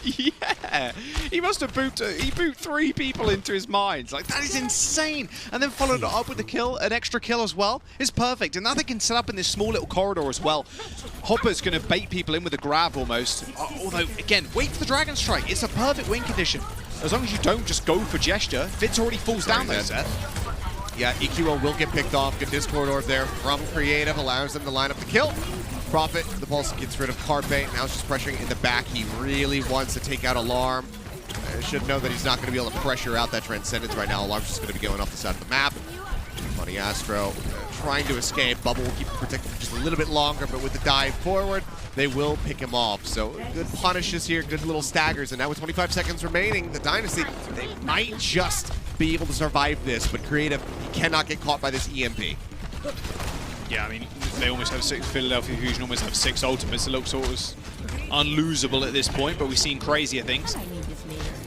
A: Yeah, he must have booped 3 people into his mines. Like, that is insane. And then followed it up with the kill, an extra kill as well. It's perfect. And now they can set up in this small little corridor as well. Hopper's going to bait people in with a grab almost. Although, again, wait for the Dragon Strike. It's a perfect win condition. As long as you don't just go for Gesture. Fitz already falls down though, Seth.
B: Yeah, EQO will get picked off. Good Discord orb there from Creative. Allows them to line up the kill. Profit, the pulse gets rid of Carpe. Now it's just pressuring in the back. He really wants to take out Alarm. Should know that he's not going to be able to pressure out that Transcendence right now. Alarm's just going to be going off the side of the map. Funny Astro trying to escape. Bubble will keep him protected for just a little bit longer, but with the dive forward, they will pick him off. So good punishes here, good little staggers. And now with 25 seconds remaining, the Dynasty, they might just be able to survive this, but Creative, he cannot get caught by this EMP.
A: Yeah, I mean, they almost have 6. Philadelphia Fusion almost have 6 ultimates. It looks sort of unlosable at this point, but we've seen crazier things.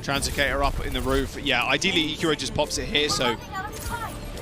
A: Translocator up in the roof. Yeah, ideally EQO just pops it here, so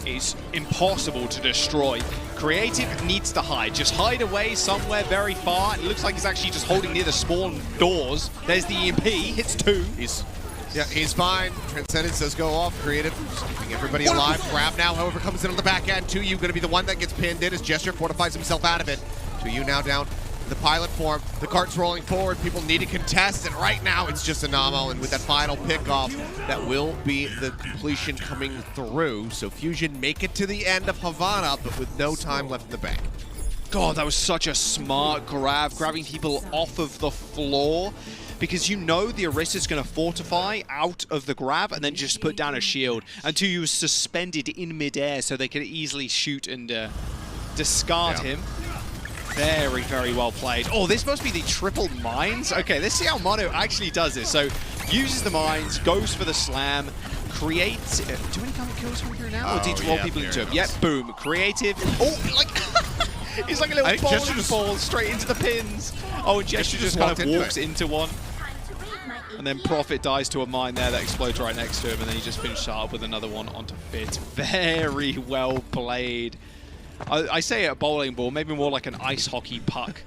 A: it's impossible to destroy. Creative needs to hide. Just hide away somewhere very far. It looks like he's actually just holding near the spawn doors. There's the EMP. Hits 2.
B: He's fine. Transcendence does go off. Creative just keeping everybody alive. Grab now, however, comes in on the back end. 2U going to be the one that gets pinned in as Gesture fortifies himself out of it. 2U now down in the pilot form. The cart's rolling forward. People need to contest, and right now it's just Anamo, and with that final pickoff, that will be the completion coming through. So Fusion make it to the end of Havana, but with no time left in the bank.
A: God, that was such a smart grab, grabbing people off of the floor. Because you know the Orisa's going to fortify out of the grab and then just put down a shield. And 2U is suspended in midair so they can easily shoot and discard him. Very, very well played. Oh, this must be the triple mines. Okay, let's see how Mono actually does this. So, uses the mines, goes for the slam, creates... do any kind of kills come through now? Or did you roll people into him? Yep, boom. Creative. Oh, like... He's like a little bowling ball straight into the pins. Oh, and Gesture just kind of walks into one. And then Profit dies to a mine there that explodes right next to him, and then he just finishes up with another one onto Fitz. Very well played. I say a bowling ball, maybe more like an ice hockey puck.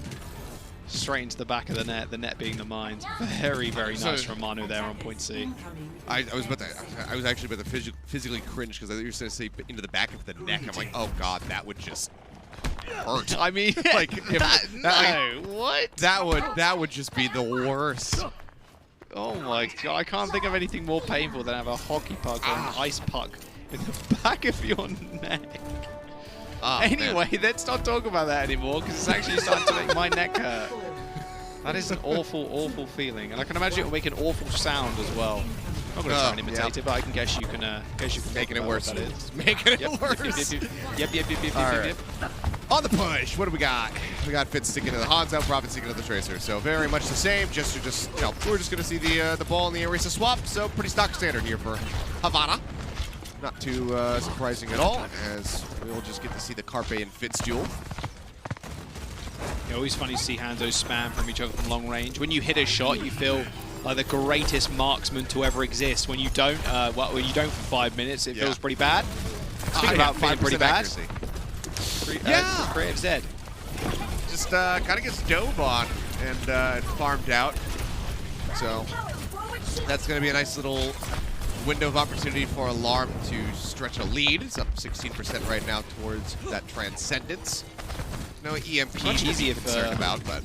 A: Straight into the back of the net being the mines. Very, very nice from Manu there on point C.
B: I was actually about to physically cringe because I thought you were going to say into the back of the neck. I'm like, oh god, that would just hurt.
A: I mean,
B: like
A: what?
B: That would just be the worst.
A: Oh my god, I can't think of anything more painful than have a hockey puck or an ice puck in the back of your neck. Anyway, let's not talk about that anymore because it's actually starting to make my neck hurt. That is an awful, awful feeling, and I can imagine it will make an awful sound as well. I'm not going to try and imitate it, but I can guess you can
B: making it worse.
A: That is.
B: Making it worse. Yep. On the push, what do we got? We got Fitz sticking to the Hangzhou, Profit sticking to the Tracer. So very much the same. Just we're just going to see the ball and the Orisa swap. So pretty stock standard here for Havana. Not too surprising at all, as we will just get to see the Carpe and Fitz duel.
A: It's always funny to see Hangzhou spam from each other from long range. When you hit a shot, you feel like the greatest marksman to ever exist. When you don't, when you don't for 5 minutes, it feels pretty bad. Speaking about feeling pretty bad. Creative Zed.
B: Just kind of gets dove on and farmed out. So that's going to be a nice little window of opportunity for Alarm to stretch a lead. It's up 16% right now towards that Transcendence. No EMP to be concerned about, but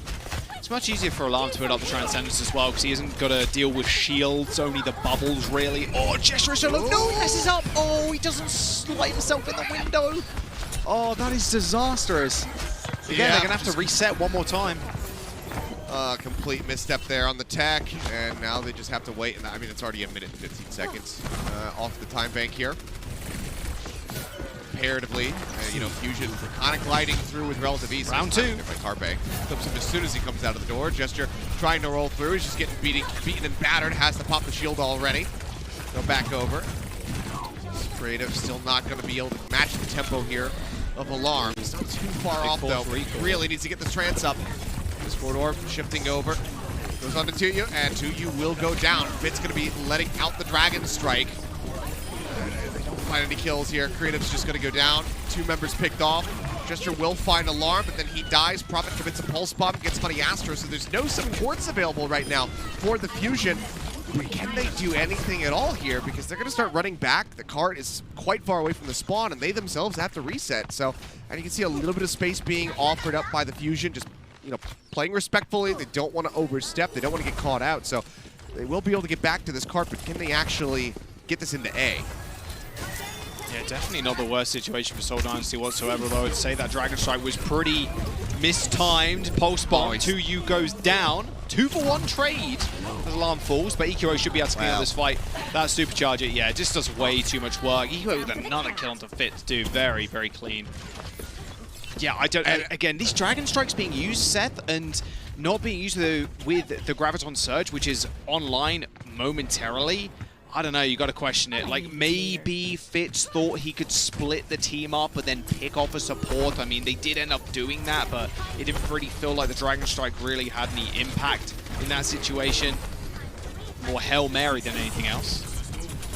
A: it's much easier for Alarm to put up the Transcendence as well because he hasn't got to deal with shields, only the bubbles really. Oh, Gesture is so low. No, he messes up. Oh, he doesn't slide himself in the window. Oh, that is disastrous. Again, they're going to have to reset one more time.
B: Complete misstep there on the tech, and now they just have to wait. And I mean, it's already a minute and 15 seconds off the time bank here. Comparatively, Fusion kind of gliding through with relative ease.
A: Round 2.
B: By Carpe. Clips him as soon as he comes out of the door. Gesture trying to roll through. He's just getting beaten and battered. Has to pop the shield already. Go back over. Creative still not going to be able to match the tempo here of Alarm. Still too far off, though. Really needs to get this trance up. Discord Orb shifting over. Goes on to Tuyu, and Tuyu will go down. Fit's going to be letting out the Dragon Strike. They don't find any kills here. Creative's just going to go down. 2 members picked off. Gesture will find Alarm, but then he dies. Prophet commits a Pulse Bomb, gets Honey Astro, so there's no supports available right now for the Fusion. But can they do anything at all here? Because they're going to start running back. The cart is quite far away from the spawn, and they themselves have to reset. So, and you can see a little bit of space being offered up by the Fusion, just playing respectfully. They don't want to overstep. They don't want to get caught out. So they will be able to get back to this cart, but can they actually get this into A?
A: Yeah, definitely not the worst situation for Seoul Dynasty whatsoever, though. I'd say that Dragon Strike was pretty mistimed. Pulse Bomb, 2U goes down. 2-for-1 trade as Alarm falls, but EQO should be able to clean up this fight. That Supercharger, yeah, it just does way too much work. EQO with another kill onto Fitz, dude. Very, very clean. Yeah, I don't... again, these Dragon Strikes being used, Seth, and not being used with the Graviton Surge, which is online momentarily, I don't know, you got to question it. Like, maybe Fitz thought he could split the team up but then pick off a support. I mean, they did end up doing that, but it didn't really feel like the Dragon Strike really had any impact in that situation. More Hail Mary than anything else.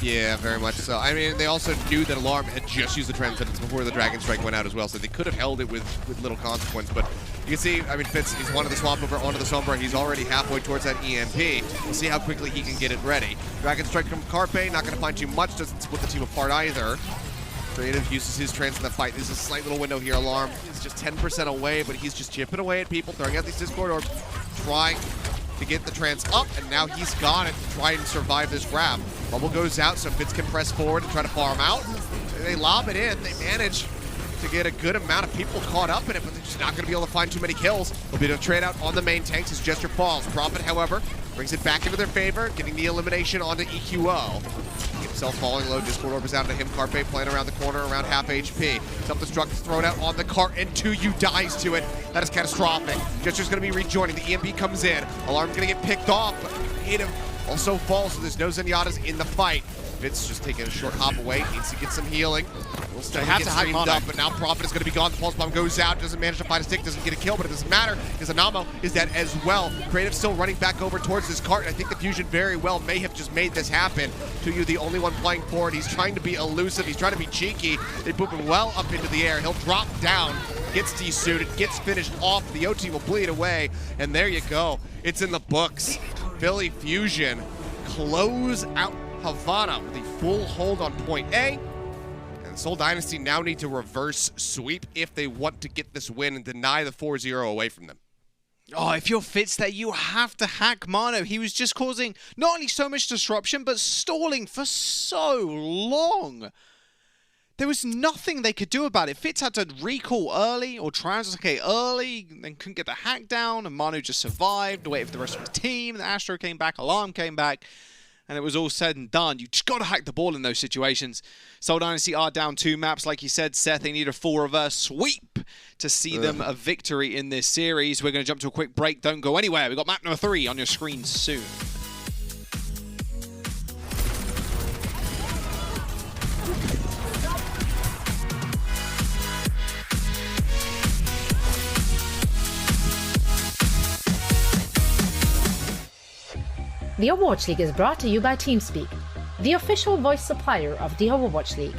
B: Yeah, very much so. I mean, they also knew that Alarm had just used the Transcendence before the Dragon Strike went out as well, so they could have held it with little consequence. But you can see, I mean, Fitz is one of the swap over onto the Sombra. He's already halfway towards that EMP. We'll see how quickly he can get it ready. Dragon Strike from Carpe, not going to find too much. Doesn't split the team apart either. Creative uses his trance in the fight. There's a slight little window here. Alarm is just 10% away, but he's just chipping away at people, throwing out these Discord Orbs, trying to get the trance up, and now he's got it to try and survive this grab. Bubble goes out, so Fitz can press forward and try to farm out. They lob it in. They manage to get a good amount of people caught up in it, but they're just not going to be able to find too many kills. They'll be able to trade out on the main tanks as Gesture falls. Prophet, however, brings it back into their favor, getting the elimination onto EQO. Himself falling low, Discord Orb is out to him. Carpe playing around the corner, around half HP. Self-destruct is thrown out on the cart, and 2U dies to it. That is catastrophic. Gesture's going to be rejoining. The EMP comes in. Alarm's going to get picked off, but Creative also falls, so there's no Zenyatta's in the fight. Fitz just taking a short hop away, needs to get some healing. Will still have to streamed up, but now Prophet is going to be gone. The Pulse Bomb goes out, doesn't manage to find a stick, doesn't get a kill, but it doesn't matter because Anamo is dead as well. Creative still running back over towards this cart, and I think the Fusion very well may have just made this happen. Tuyu, the only one playing forward. He's trying to be elusive, he's trying to be cheeky. They boop him well up into the air. He'll drop down, gets desuited, gets finished off. The OT will bleed away, and there you go. It's in the books. Philly Fusion close out Havana with a full hold on point A. And Seoul Dynasty now need to reverse sweep if they want to get this win and deny the 4-0 away from them.
A: Oh, if you're Fitz there, you have to hack Mano. He was just causing not only so much disruption, but stalling for so long. There was nothing they could do about it. Fitz had to recall early or translocate early, then couldn't get the hack down, and Manu just survived, waited for the rest of his team. The Astro came back, Alarm came back, and it was all said and done. You just got to hack the ball in those situations. Seoul Dynasty are down 2 maps. Like you said, Seth, they need a full reverse sweep to see them a victory in this series. We're going to jump to a quick break. Don't go anywhere. We've got map number 3 on your screen soon.
N: The Overwatch League is brought to you by TeamSpeak, the official voice supplier of the Overwatch League.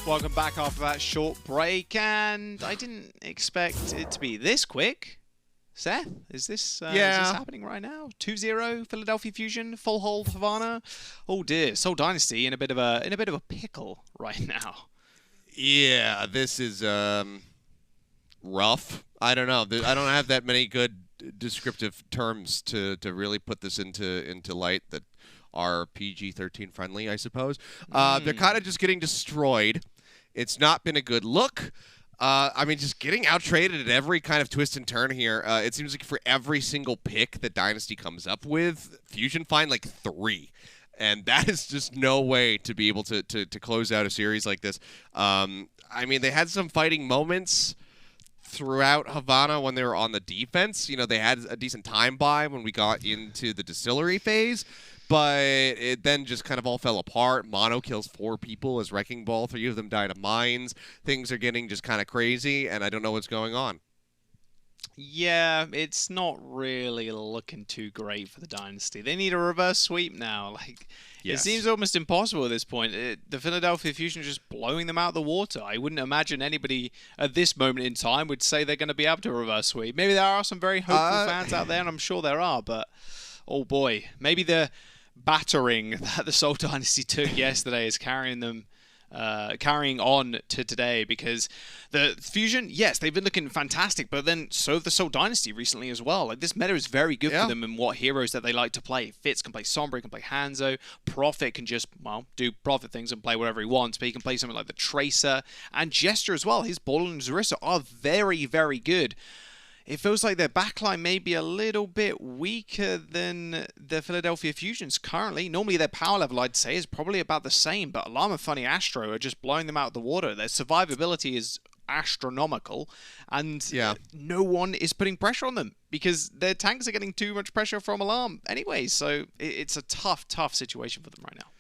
A: Welcome back after that short break, and I didn't expect it to be this quick. Seth, is this happening right now? 2-0 Philadelphia Fusion, full hold Havana. Oh dear, Seoul Dynasty in a bit of a pickle right now.
B: Yeah, this is rough. I don't know. I don't have that many good descriptive terms to really put this into light that are PG-13 friendly, I suppose. They're kind of just getting destroyed. It's not been a good look. I mean, just getting out-traded at every kind of twist and turn here. It seems like for every single pick that Dynasty comes up with, Fusion find like 3. And that is just no way to be able to close out a series like this. I mean, they had some fighting moments throughout Havana when they were on the defense. You know, they had a decent time buy when we got into the distillery phase. But it then just kind of all fell apart. Mono kills 4 people as Wrecking Ball. 3 of them died of mines. Things are getting just kind of crazy, and I don't know what's going on.
A: Yeah, it's not really looking too great for the Dynasty. They need a reverse sweep now. It seems almost impossible at this point. The Philadelphia Fusion is just blowing them out of the water. I wouldn't imagine anybody at this moment in time would say they're going to be able to reverse sweep. Maybe there are some very hopeful fans out there, and I'm sure there are, but oh boy, maybe the battering that the Seoul Dynasty took yesterday is carrying on to today, because the Fusion, yes, they've been looking fantastic, but then so have the Seoul Dynasty recently as well. Like, this meta is very good for them and what heroes that they like to play. Fitz can play Sombra, can play Hangzhou. Prophet can just, do Prophet things and play whatever he wants, but he can play something like the Tracer and Gesture as well. His Ball and Zarissa are very, very good. It feels like their backline may be a little bit weaker than the Philadelphia Fusions currently. Normally their power level, I'd say, is probably about the same, but Alarm and Funny Astro are just blowing them out of the water. Their survivability is astronomical, and no one is putting pressure on them because their tanks are getting too much pressure from Alarm anyway, so it's a tough situation for them right now.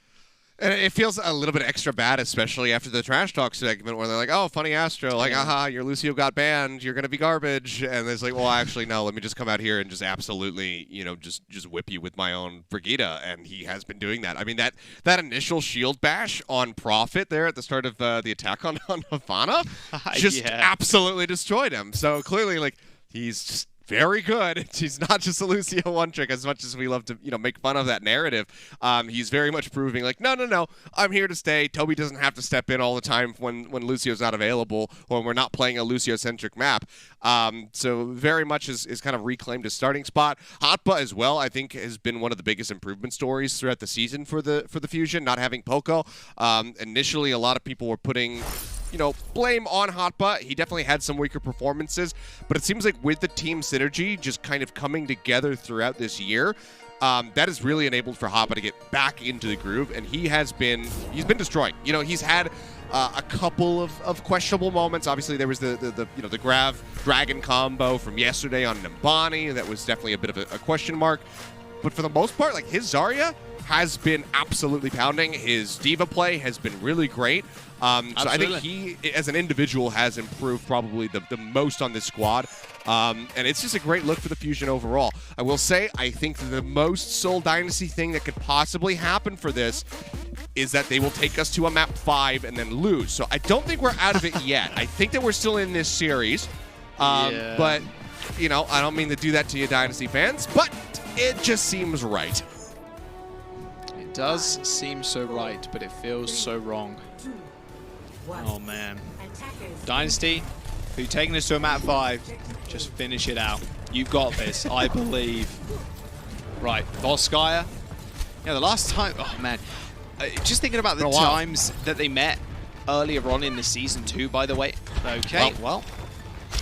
B: And it feels a little bit extra bad, especially after the trash talk segment where they're like, oh, funny Astro, like, aha, your Lucio got banned, you're going to be garbage. And it's like, well, actually, no, let me just come out here and just absolutely, just whip you with my own Brigida. And he has been doing that. I mean, that initial shield bash on Prophet there at the start of the attack on Havana just absolutely destroyed him. So clearly, like, he's just very good. He's not just a Lucio one trick, as much as we love to, make fun of that narrative. He's very much proving like, no, I'm here to stay. Toby doesn't have to step in all the time when Lucio's not available or when we're not playing a Lucio-centric map. So very much is kind of reclaimed his starting spot. Hotba as well, I think, has been one of the biggest improvement stories throughout the season for the Fusion, not having Poco. Initially, a lot of people were putting blame on Hotba. He definitely had some weaker performances, but it seems like with the team synergy just kind of coming together throughout this year, that has really enabled for Hotba to get back into the groove, and he's been destroying. He's had a couple of questionable moments. Obviously, there was the Grav Dragon combo from yesterday on Nimbani. That was definitely a bit of a question mark. But for the most part, like, his Zarya has been absolutely pounding. His Diva play has been really great. So I think he, as an individual, has improved probably the most on this squad. And it's just a great look for the Fusion overall. I will say, I think the most Seoul Dynasty thing that could possibly happen for this is that they will take us to a map 5 and then lose. So I don't think we're out of it yet. I think that we're still in this series. But, I don't mean to do that to you Dynasty fans, but it just seems right.
A: It does seem so right, but it feels so wrong. Oh, man. Dynasty, who taking us to a map 5, just finish it out. You've got this, I believe. Right, Volskaya. Yeah, the last time, oh man. Just thinking about the times that they met earlier on in the season 2, by the way. Okay, well.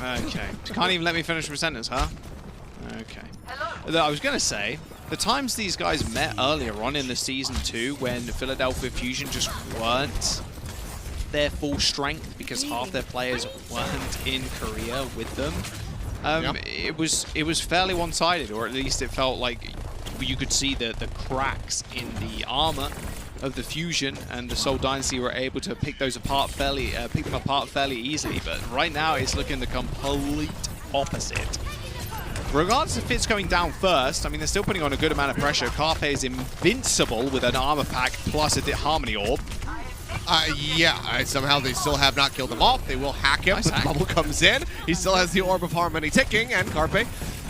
A: Okay. Can't even let me finish my sentence, huh? Okay. I was going to say, the times these guys met earlier on in the season 2 when Philadelphia Fusion just weren't their full strength because half their players weren't in Korea with them. It was fairly one-sided, or at least it felt like you could see the cracks in the armor of the Fusion, and the Seoul Dynasty were able to pick those apart pick them apart fairly easily. But right now, it's looking the complete opposite. Regardless if it's going down first, I mean, they're still putting on a good amount of pressure. Carpe is invincible with an armor pack plus a Harmony Orb.
B: Somehow they still have not killed him off. They will hack him, but the bubble comes in. He still has the Orb of Harmony ticking, and Carpe,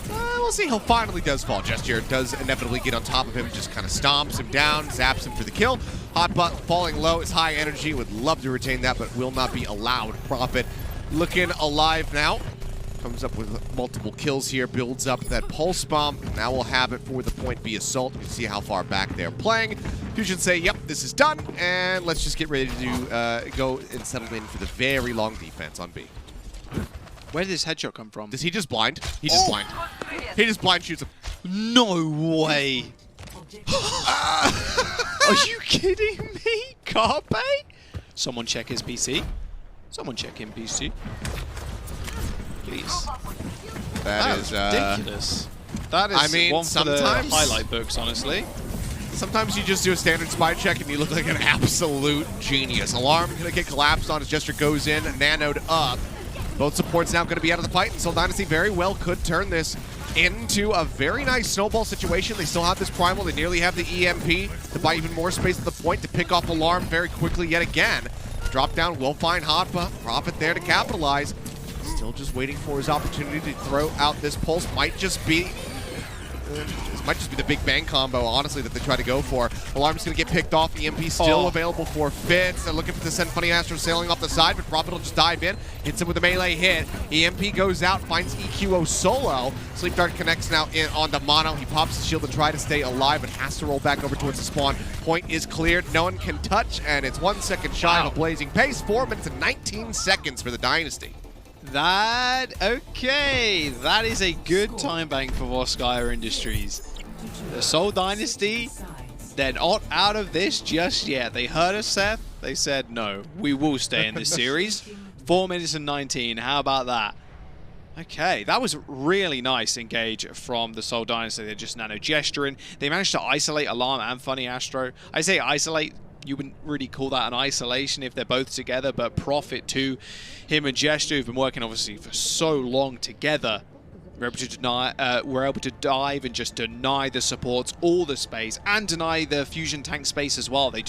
B: we'll see how finally does fall. Gesture does inevitably get on top of him, just kind of stomps him down, zaps him for the kill. Hotbutt falling low is high energy, would love to retain that, but will not be allowed. Prophet looking alive now. Comes up with multiple kills here, builds up that pulse bomb. Now we'll have it for the point B assault. You can see how far back they're playing. Fusion say, yep, this is done, and let's just get ready to go and settle in for the very long defense on B.
A: Where did this headshot come from?
B: Does he just blind? He just blind. He just blind shoots him.
A: No way. Are you kidding me? Carpe? Someone check his PC. Someone check him PC. Please.
B: That is
A: ridiculous. That is one for the highlight books, honestly.
B: Sometimes you just do a standard spy check and you look like an absolute genius. Alarm going to get collapsed on as Gesture goes in, nanoed up. Both supports now going to be out of the fight, and Seoul Dynasty very well could turn this into a very nice snowball situation. They still have this primal. They nearly have the EMP to buy even more space at the point to pick off Alarm very quickly yet again. Drop down will find Hotba. Prophet there to capitalize. Still just waiting for his opportunity to throw out this pulse. Might just be the Big Bang combo, honestly, that they try to go for. Alarm's going to get picked off. EMP still available for Fitz. They're looking for the send Funny Astro sailing off the side, but Prophet will just dive in. Hits him with a melee hit. EMP goes out, finds EQO solo. Sleep Dart connects now in onto Mono. He pops his shield to try to stay alive, but has to roll back over towards the spawn. Point is cleared. No one can touch, and it's 1 second shy of a blazing pace. 4 minutes and 19 seconds for the Dynasty.
A: That is a good time bank for Volskaya Industries. The Seoul Dynasty, they're not out of this just yet. They heard us, Seth. They said, no, we will stay in this series. 4 minutes and 19, how about that? Okay, that was really nice engage from the Seoul Dynasty. They're just nano gesturing. They managed to isolate Alarm and Funny Astro. I say isolate you wouldn't really call that an isolation if they're both together, but profit to him and Gesture, who've been working obviously for so long together. We're able to dive and just deny the supports all the space and deny the fusion tank space as well. There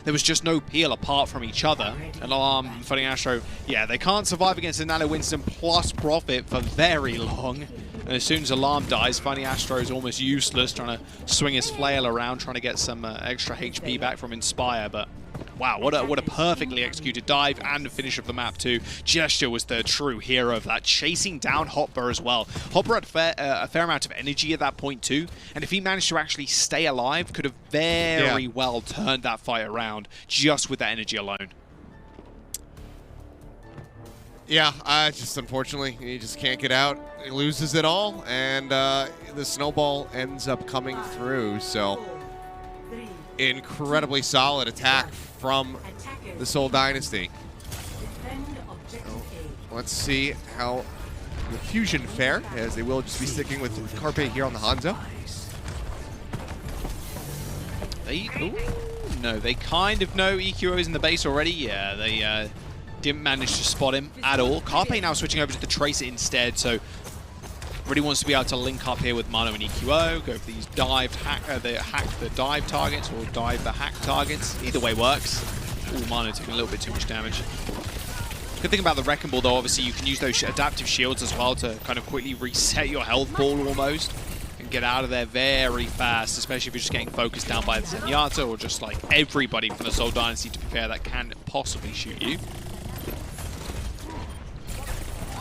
A: was just no peel apart from each other. Alarm and Fighting Astro, yeah, they can't survive against a Nano Winston plus Profit for very long. And as soon as Alarm dies, Fighting Astro is almost useless, trying to swing his flail around, trying to get some extra HP back from Inspire. But wow, what a perfectly executed dive and finish of the map too. Gesture was the true hero of that, chasing down Hopper as well. Hopper had a fair amount of energy at that point too, and if he managed to actually stay alive, could have very well turned that fight around just with that energy alone.
B: Yeah, just unfortunately, he just can't get out. He loses it all, and the snowball ends up coming through, so incredibly solid attack from the Seoul Dynasty. So, let's see how the Fusion fare, as they will just be sticking with Carpe here on the Hangzhou.
A: No, they kind of know EQO is in the base already. Yeah, they didn't manage to spot him at all. Carpe now switching over to the Tracer instead, so really wants to be able to link up here with Mano and EQO, go for these hack the dive targets or dive the hack targets. Either way works. Ooh, Mano taking a little bit too much damage. Good thing about the Wrecking Ball though, obviously you can use those adaptive shields as well to kind of quickly reset your health ball almost and get out of there very fast, especially if you're just getting focused down by the Zenyatta or just like everybody from the Seoul Dynasty, to be fair, that can possibly shoot you.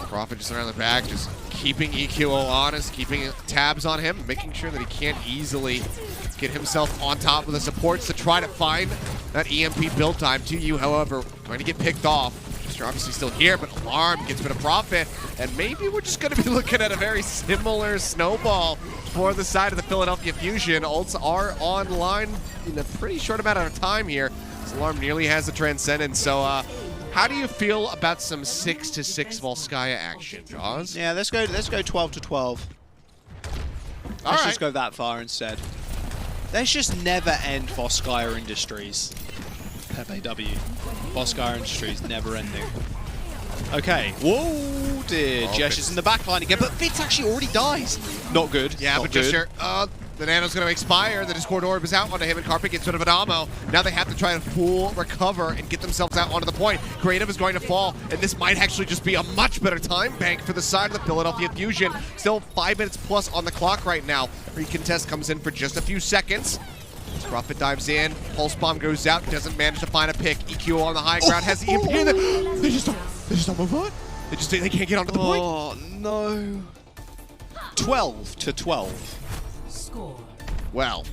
B: Profit just around the back, just keeping EQO honest, keeping tabs on him, making sure that he can't easily get himself on top of the supports to try to find that EMP build time. To you, however, going to get picked off. You're obviously still here, but Alarm gets rid of Profit, and maybe we're just going to be looking at a very similar snowball for the side of the Philadelphia Fusion. Ults are online in a pretty short amount of time here. This Alarm nearly has the Transcendence, so how do you feel about some 6-6 Volskaya action, Jaws?
A: Yeah, let's go 12-12. Let's just go that far instead. Let's just never end Volskaya Industries. Pepe W. Volskaya Industries never ending. Okay. Whoa, dear. Jesh is in the back line again, but Fitz actually already dies. Not good.
B: Yeah, but just the Nano's going to expire. The Discord Orb is out onto him, and Carpet gets rid of an ammo. Now they have to try and full recover and get themselves out onto the point. Creative is going to fall, and this might actually just be a much better time bank for the side of the Philadelphia Fusion. Still 5 minutes plus on the clock right now. Recontest comes in for just a few seconds. Profit dives in, Pulse Bomb goes out, doesn't manage to find a pick. EQ on the high ground has the EMP, and they just don't move on. They can't get onto the point.
A: Oh no. 12-12.
B: Well,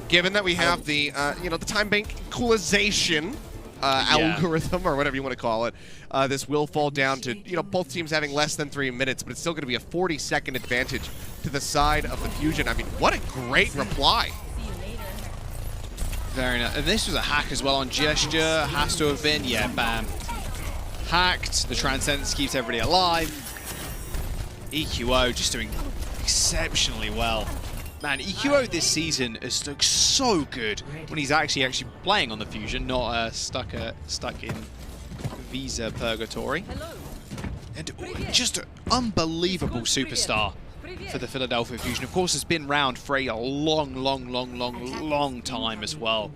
B: given that we have the the time bank equalization algorithm or whatever you want to call it, this will fall down to both teams having less than 3 minutes, but it's still going to be a 40-second advantage to the side of the Fusion. I mean, what a great reply.
A: Very nice. And this was a hack as well on Gesture. Has to have been. Yeah, bam. Hacked. The Transcendence keeps everybody alive. EQO just doing exceptionally well. Man, EQO this season has looked so good when he's actually playing on the Fusion, not stuck in Visa Purgatory. And just an unbelievable superstar for the Philadelphia Fusion. Of course, has been around for a long time as well.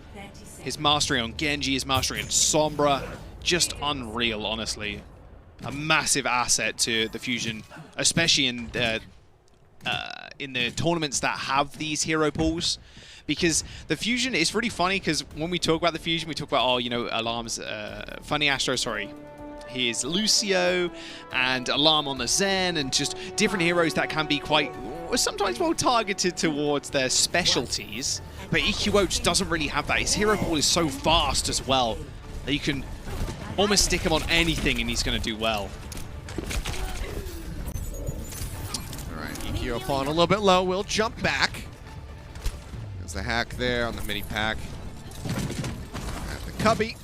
A: His mastery on Genji, his mastery on Sombra, just unreal, honestly. A massive asset to the Fusion, especially in the tournaments that have these hero pools. Because the Fusion is really funny, because when we talk about the Fusion, we talk about, Alarm's, Funny Astro, sorry. Here's Lucio and Alarm on the Zen, and just different heroes that can be quite, sometimes well targeted towards their specialties. But EQO just doesn't really have that. His hero pool is so vast as well that you can almost stick him on anything and he's going to do well.
B: All right, EQO falling a little bit low. We'll jump back. There's the hack there on the mini pack. At the cubby.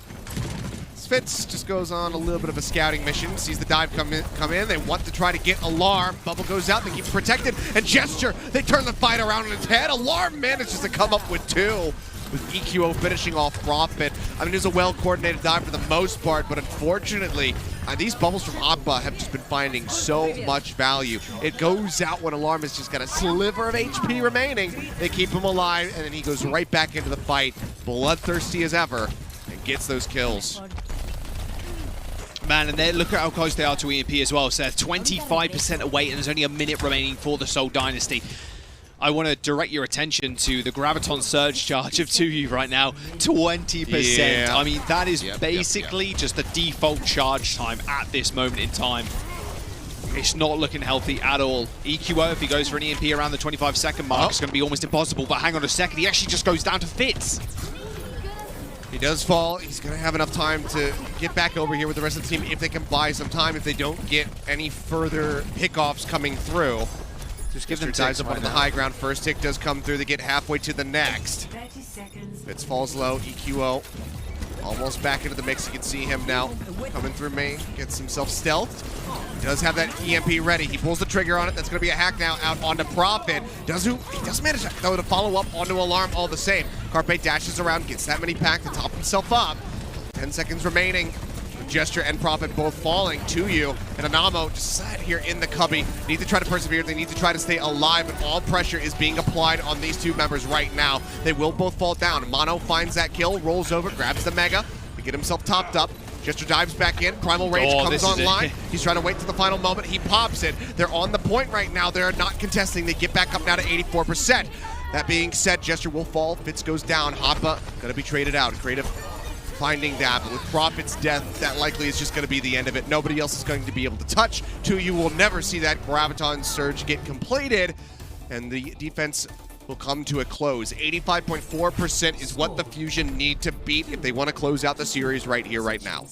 B: Fitz just goes on a little bit of a scouting mission, sees the dive come in. They want to try to get Alarm. Bubble goes out, they keep protected, and Gesture, they turn the fight around on its head. Alarm manages to come up with two. with EQO finishing off Profit. I mean, it was a well-coordinated dive for the most part, but unfortunately, these bubbles from Appa have just been finding so much value. It goes out when Alarm has just got a sliver of HP remaining. They keep him alive, and then he goes right back into the fight, bloodthirsty as ever, and gets those kills.
A: Man, and look at how close they are to EMP as well, Seth. 25% away, and there's only a minute remaining for the Seoul Dynasty. I want to direct your attention to the Graviton Surge charge of 2U right now. 20%.
B: Yeah.
A: I mean, that is basically just the default charge time at this moment in time. It's not looking healthy at all. EQO, if he goes for an EMP around the 25-second mark, it's going to be almost impossible. But hang on a second, he actually just goes down to Fitz.
B: He does fall. He's going to have enough time to get back over here with the rest of the team if they can buy some time, if they don't get any further pickoffs coming through.
A: Just give them
B: dives up on the high ground. First tick does come through. They get halfway to the next. Fitz falls low. EQO almost back into the mix. You can see him now coming through main. Gets himself stealthed. He does have that EMP ready. He pulls the trigger on it. That's going to be a hack now out onto Profit. He does manage, though, to follow up onto Alarm all the same. Carpe dashes around, gets that many pack to top himself up. 10 seconds remaining. Gesture and Profit both falling to you. And Anamo just sat here in the cubby. Need to try to persevere. They need to try to stay alive, and all pressure is being applied on these two members right now. They will both fall down. Mono finds that kill, rolls over, grabs the Mega to get himself topped up. Gesture dives back in. Primal Rage comes online. He's trying to wait to the final moment. He pops it. They're on the point right now. They're not contesting. They get back up now to 84%. That being said, Gesture will fall. Fitz goes down. Hoppa gonna be traded out. Creative finding that, but with Profit's death, that likely is just going to be the end of it. Nobody else is going to be able to touch. 2U will never see that Graviton Surge get completed, and the defense will come to a close. 85.4% is what the Fusion need to beat if they want to close out the series right here, right now.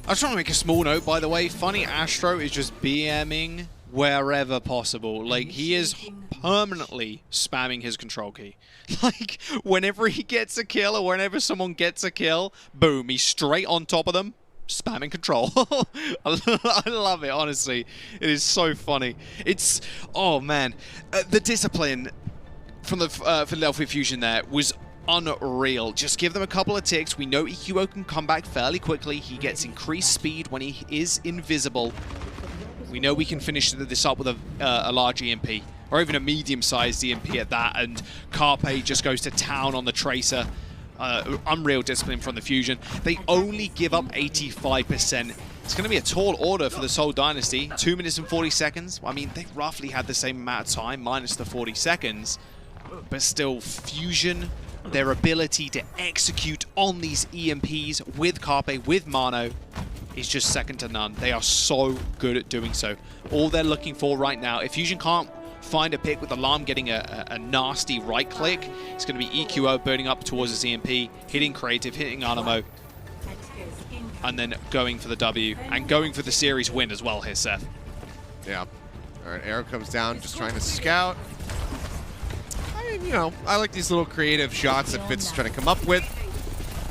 A: I was trying to make a small note, by the way. Funny Astro is just BMing wherever possible. Like, he is permanently spamming his control key. Like, whenever he gets a kill or whenever someone gets a kill, boom, he's straight on top of them, spamming control. I love it, honestly. It is so funny. It's, oh man, the discipline from the Philadelphia Fusion there was unreal. Just give them a couple of ticks. We know EQO can come back fairly quickly. He gets increased speed when he is invisible. We know we can finish this up with a large EMP, or even a medium-sized EMP at that, and Carpe just goes to town on the Tracer. Unreal discipline from the Fusion. They only give up 85%. It's going to be a tall order for the Seoul Dynasty. 2 minutes and 40 seconds. I mean, they roughly had the same amount of time, minus the 40 seconds. But still, Fusion, their ability to execute on these EMPs with Carpe, with Mano, is just second to none. They are so good at doing so. All they're looking for right now, if Fusion can't find a pick with Alarm getting a nasty right click, it's going to be EQO burning up towards his EMP, hitting Creative, hitting Anamo, and then going for the W, and going for the series win as well here, Seth.
B: Yeah. All right, Arrow comes down, just trying to scout. I mean, you know, I like these little creative shots that Fitz is trying to come up with.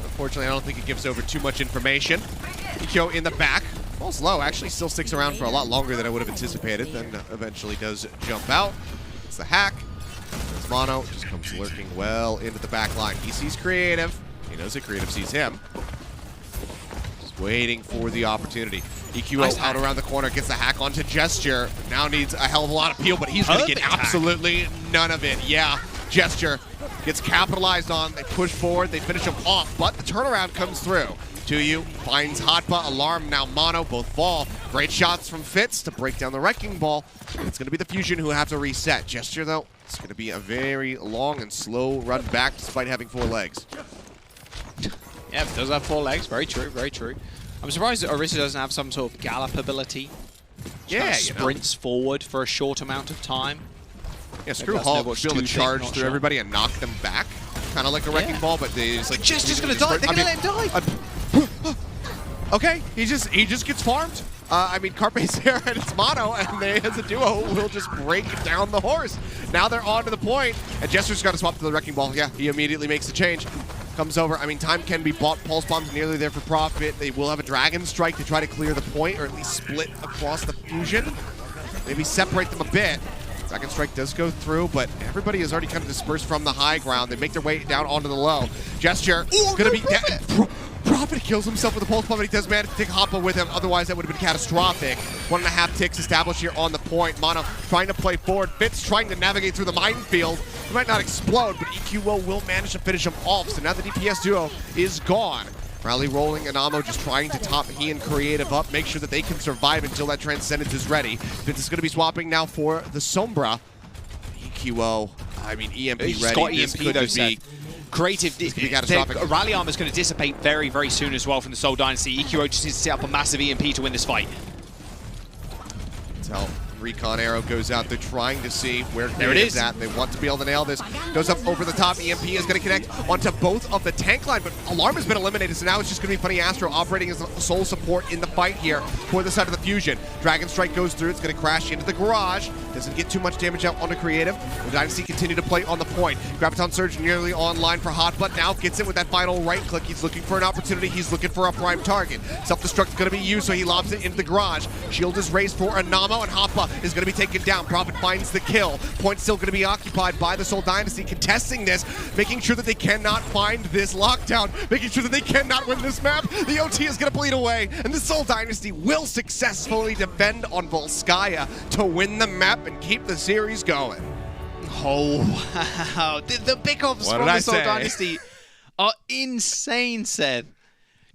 B: Unfortunately, I don't think it gives over too much information. EQO in the back. Falls low. Actually still sticks around for a lot longer than I would have anticipated. Then eventually does jump out. It's the hack. It's Mono. Just comes lurking well into the back line. He sees Creative. He knows that Creative sees him. Just waiting for the opportunity. EQO nice out around the corner. Gets the hack onto Gesture. Now needs a hell of a lot of peel, but he's going to get absolutely none of it. Yeah. Gesture gets capitalized on. They push forward. They finish him off, but the turnaround comes through. 2U finds Hotba, Alarm, now Mono, both fall. Great shots from Fitz to break down the Wrecking Ball. It's going to be the Fusion who have to reset. Gesture, though, it's going to be a very long and slow run back despite having 4 legs.
A: Yeah, it does have 4 legs. Very true, very true. I'm surprised that Orisa doesn't have some sort of gallop ability.
B: Yeah,
A: sprints forward for a short amount of time.
B: Yeah, Screw Hall will be able to charge through everybody and knock them back. Kind of like a Wrecking Ball, but they just like...
A: Gesture's going to die. They're going to let him die.
B: Okay, he just gets farmed. I mean, Carpe's there and it's Mono, and they, as a duo, will just break down the horse. Now they're on to the point, and Gesture's got to swap to the Wrecking Ball. Yeah, he immediately makes the change. Comes over. I mean, time can be bought. Pulse Bomb's nearly there for Profit. They will have a Dragon Strike to try to clear the point, or at least split across the Fusion. Maybe separate them a bit. Dragon Strike does go through, but everybody is already kind of dispersed from the high ground. They make their way down onto the low. Gesture gonna be Prophet kills himself with a pulse bomb, but he does manage to take Hoppa with him. Otherwise, that would have been catastrophic. 1.5 ticks established here on the point. Mono trying to play forward. Fitz trying to navigate through the minefield. He might not explode, but EQO will manage to finish him off. So now the DPS duo is gone. Rally rolling, Anamo just trying to top he and Creative up, make sure that they can survive until that Transcendence is ready. Fitz is going to be swapping now for the Sombra. EQO, I mean, EMP
A: He's
B: ready.
A: got
B: This
A: EMP
B: could
A: though,
B: be
A: Seth. Creative, Rally Armor is going to dissipate very, very soon as well from the Seoul Dynasty. EQO just needs to set up a massive EMP to win this fight.
B: Tell Recon arrow goes out. They're trying to see where
A: there it is
B: at. They want to be able to nail this. Goes up over the top. EMP is going to connect onto both of the tank line, but Alarm has been eliminated, so now it's just going to be Funny Astro operating as the sole support in the fight here for the side of the Fusion. Dragon Strike goes through. It's going to crash into the garage. Doesn't get too much damage out onto Creative. The Dynasty continue to play on the point. Graviton Surge nearly online for Hotbutt. Now gets it with that final right click. He's looking for an opportunity. He's looking for a prime target. Self-destruct is going to be used, so he lobs it into the garage. Shield is raised for Anamo, and Hotbutt is going to be taken down. Prophet finds the kill. Point still going to be occupied by the Seoul Dynasty, contesting this, making sure that they cannot find this lockdown, making sure that they cannot win this map. The OT is going to bleed away, and the Seoul Dynasty will successfully defend on Volskaya to win the map and keep the series going.
A: Oh, wow. The pickoffs from the Seoul Dynasty are insane, Seth.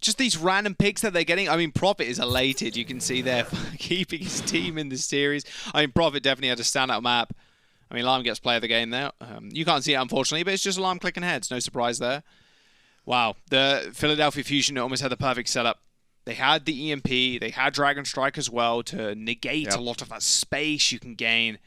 A: Just these random picks that they're getting. I mean, Prophet is elated. You can see there keeping his team in the series. I mean, Prophet definitely had a standout map. I mean, Alarm gets player of the game there. You can't see it, unfortunately, but it's just Alarm clicking heads. No surprise there. Wow. The Philadelphia Fusion almost had the perfect setup. They had the EMP. They had Dragon Strike as well to negate a lot of that space you can gain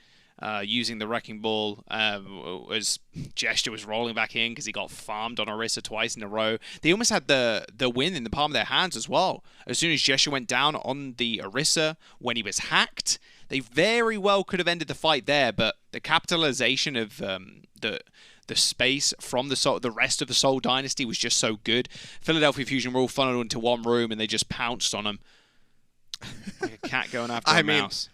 A: using the Wrecking Ball as Gesture was rolling back in because he got farmed on Orisa twice in a row. They almost had the win in the palm of their hands as well. As soon as Gesture went down on the Orisa when he was hacked, they very well could have ended the fight there, but the capitalization of the space from the rest of the Seoul Dynasty was just so good. Philadelphia Fusion were all funneled into one room and they just pounced on them. Like a cat going after a mouse.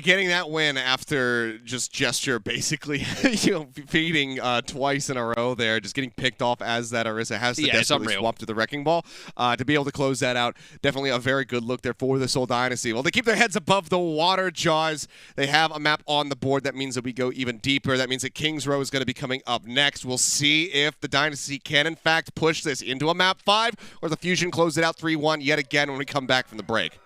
B: Getting that win after just Gesture basically feeding twice in a row there, just getting picked off as that Orisa has to desperately swap to the Wrecking Ball. To be able to close that out, definitely a very good look there for the Seoul Dynasty. Well, they keep their heads above the water jaws. They have a map on the board. That means that we go even deeper. That means that King's Row is going to be coming up next. We'll see if the Dynasty can, in fact, push this into a map 5, or the Fusion close it out 3-1 yet again when we come back from the break.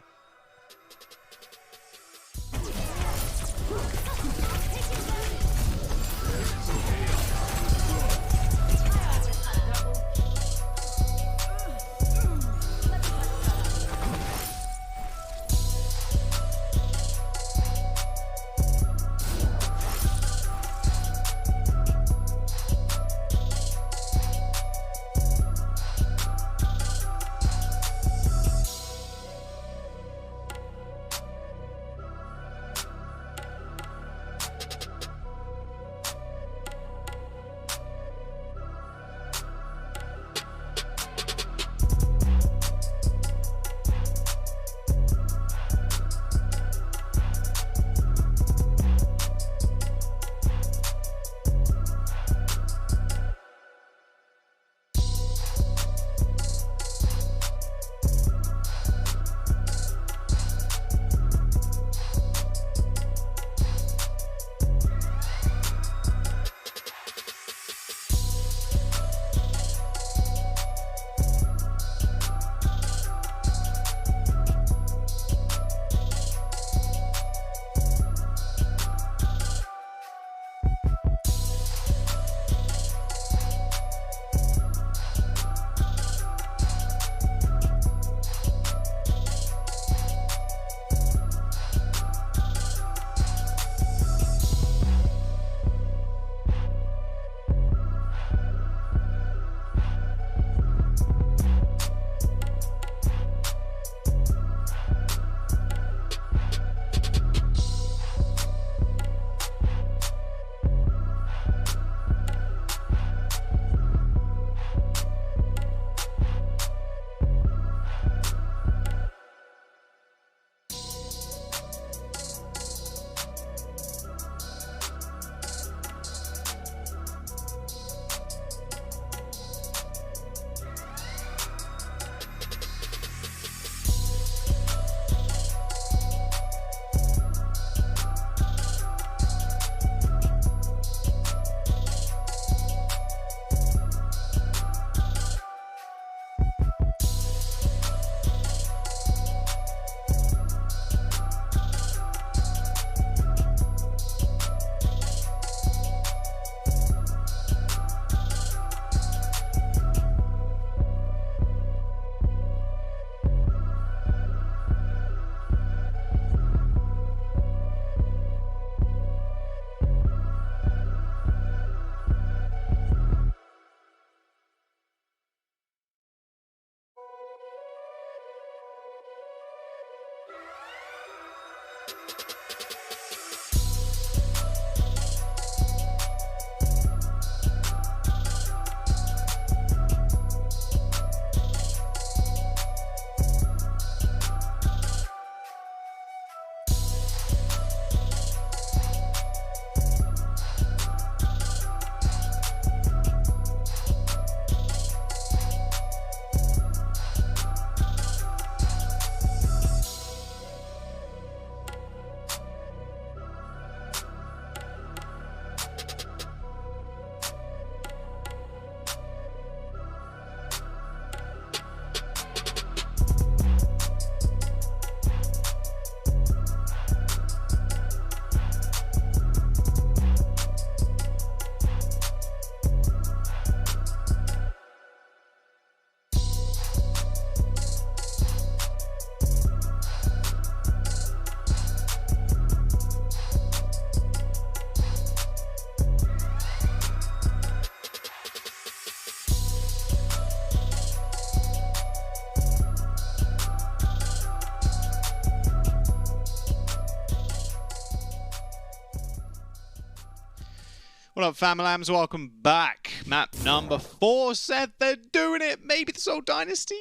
A: What up, Familams? Welcome back. Map number 4 said they're doing it. Maybe the Seoul Dynasty?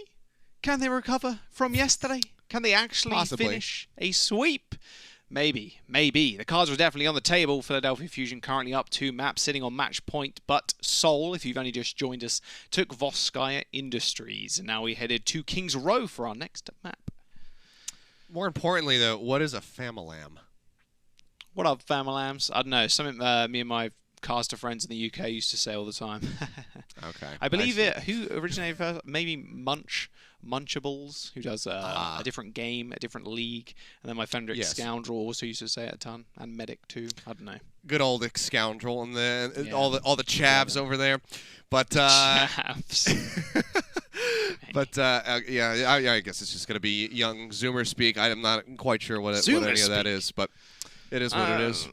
A: Can they recover from yesterday? Can they actually finish a sweep? Maybe. The cards were definitely on the table. Philadelphia Fusion currently up 2 maps, sitting on match point. But Seoul, if you've only just joined us, took Voskaya Industries. And now we headed to King's Row for our next map.
B: More importantly, though, what is a Familam?
A: What up, Familams? I don't know. Something me and my caster friends in the UK used to say all the time.
B: Okay.
A: I believe who originated first? Maybe Munchables, who does a different game, a different league. And then my friend Scoundrel also used to say it a ton. And Medic too. I don't know.
B: Good old Scoundrel and all the chavs over there. But
A: chavs.
B: I guess it's just going to be young Zoomer speak. I'm not quite sure what any of that is, but it is what it is.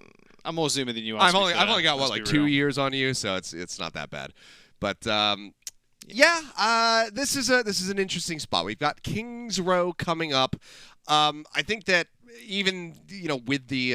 A: I'm more Zoomer than you are.
B: I've only got what, like 2 years on you, so it's not that bad. But this is an interesting spot. We've got King's Row coming up. I think that even with the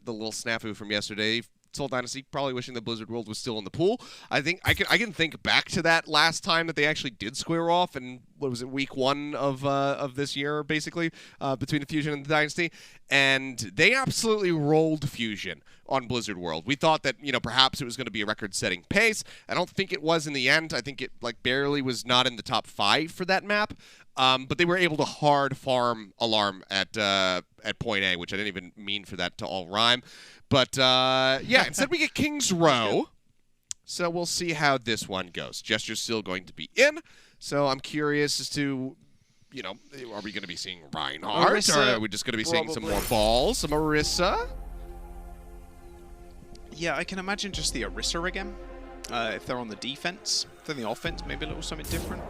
B: little snafu from yesterday, Seoul Dynasty probably wishing the Blizzard World was still in the pool. I think I can think back to that last time that they actually did square off, and what was it, week 1 of this year, basically, between the Fusion and the Dynasty, and they absolutely rolled Fusion on Blizzard World. We thought that perhaps it was going to be a record-setting pace. I don't think it was in the end. I think it barely was not in the top 5 for that map. But they were able to hard farm Alarm at point A, which I didn't even mean for that to all rhyme. But instead we get King's Row. So we'll see how this one goes. Gesture's still going to be in. So I'm curious as to, are we going to be seeing Reinhardt? Orisa, or are we just going to be seeing some more balls? Some Orisa?
A: Yeah, I can imagine just the Orisa again. If they're on the defense. If they're on the offense, maybe a little something different.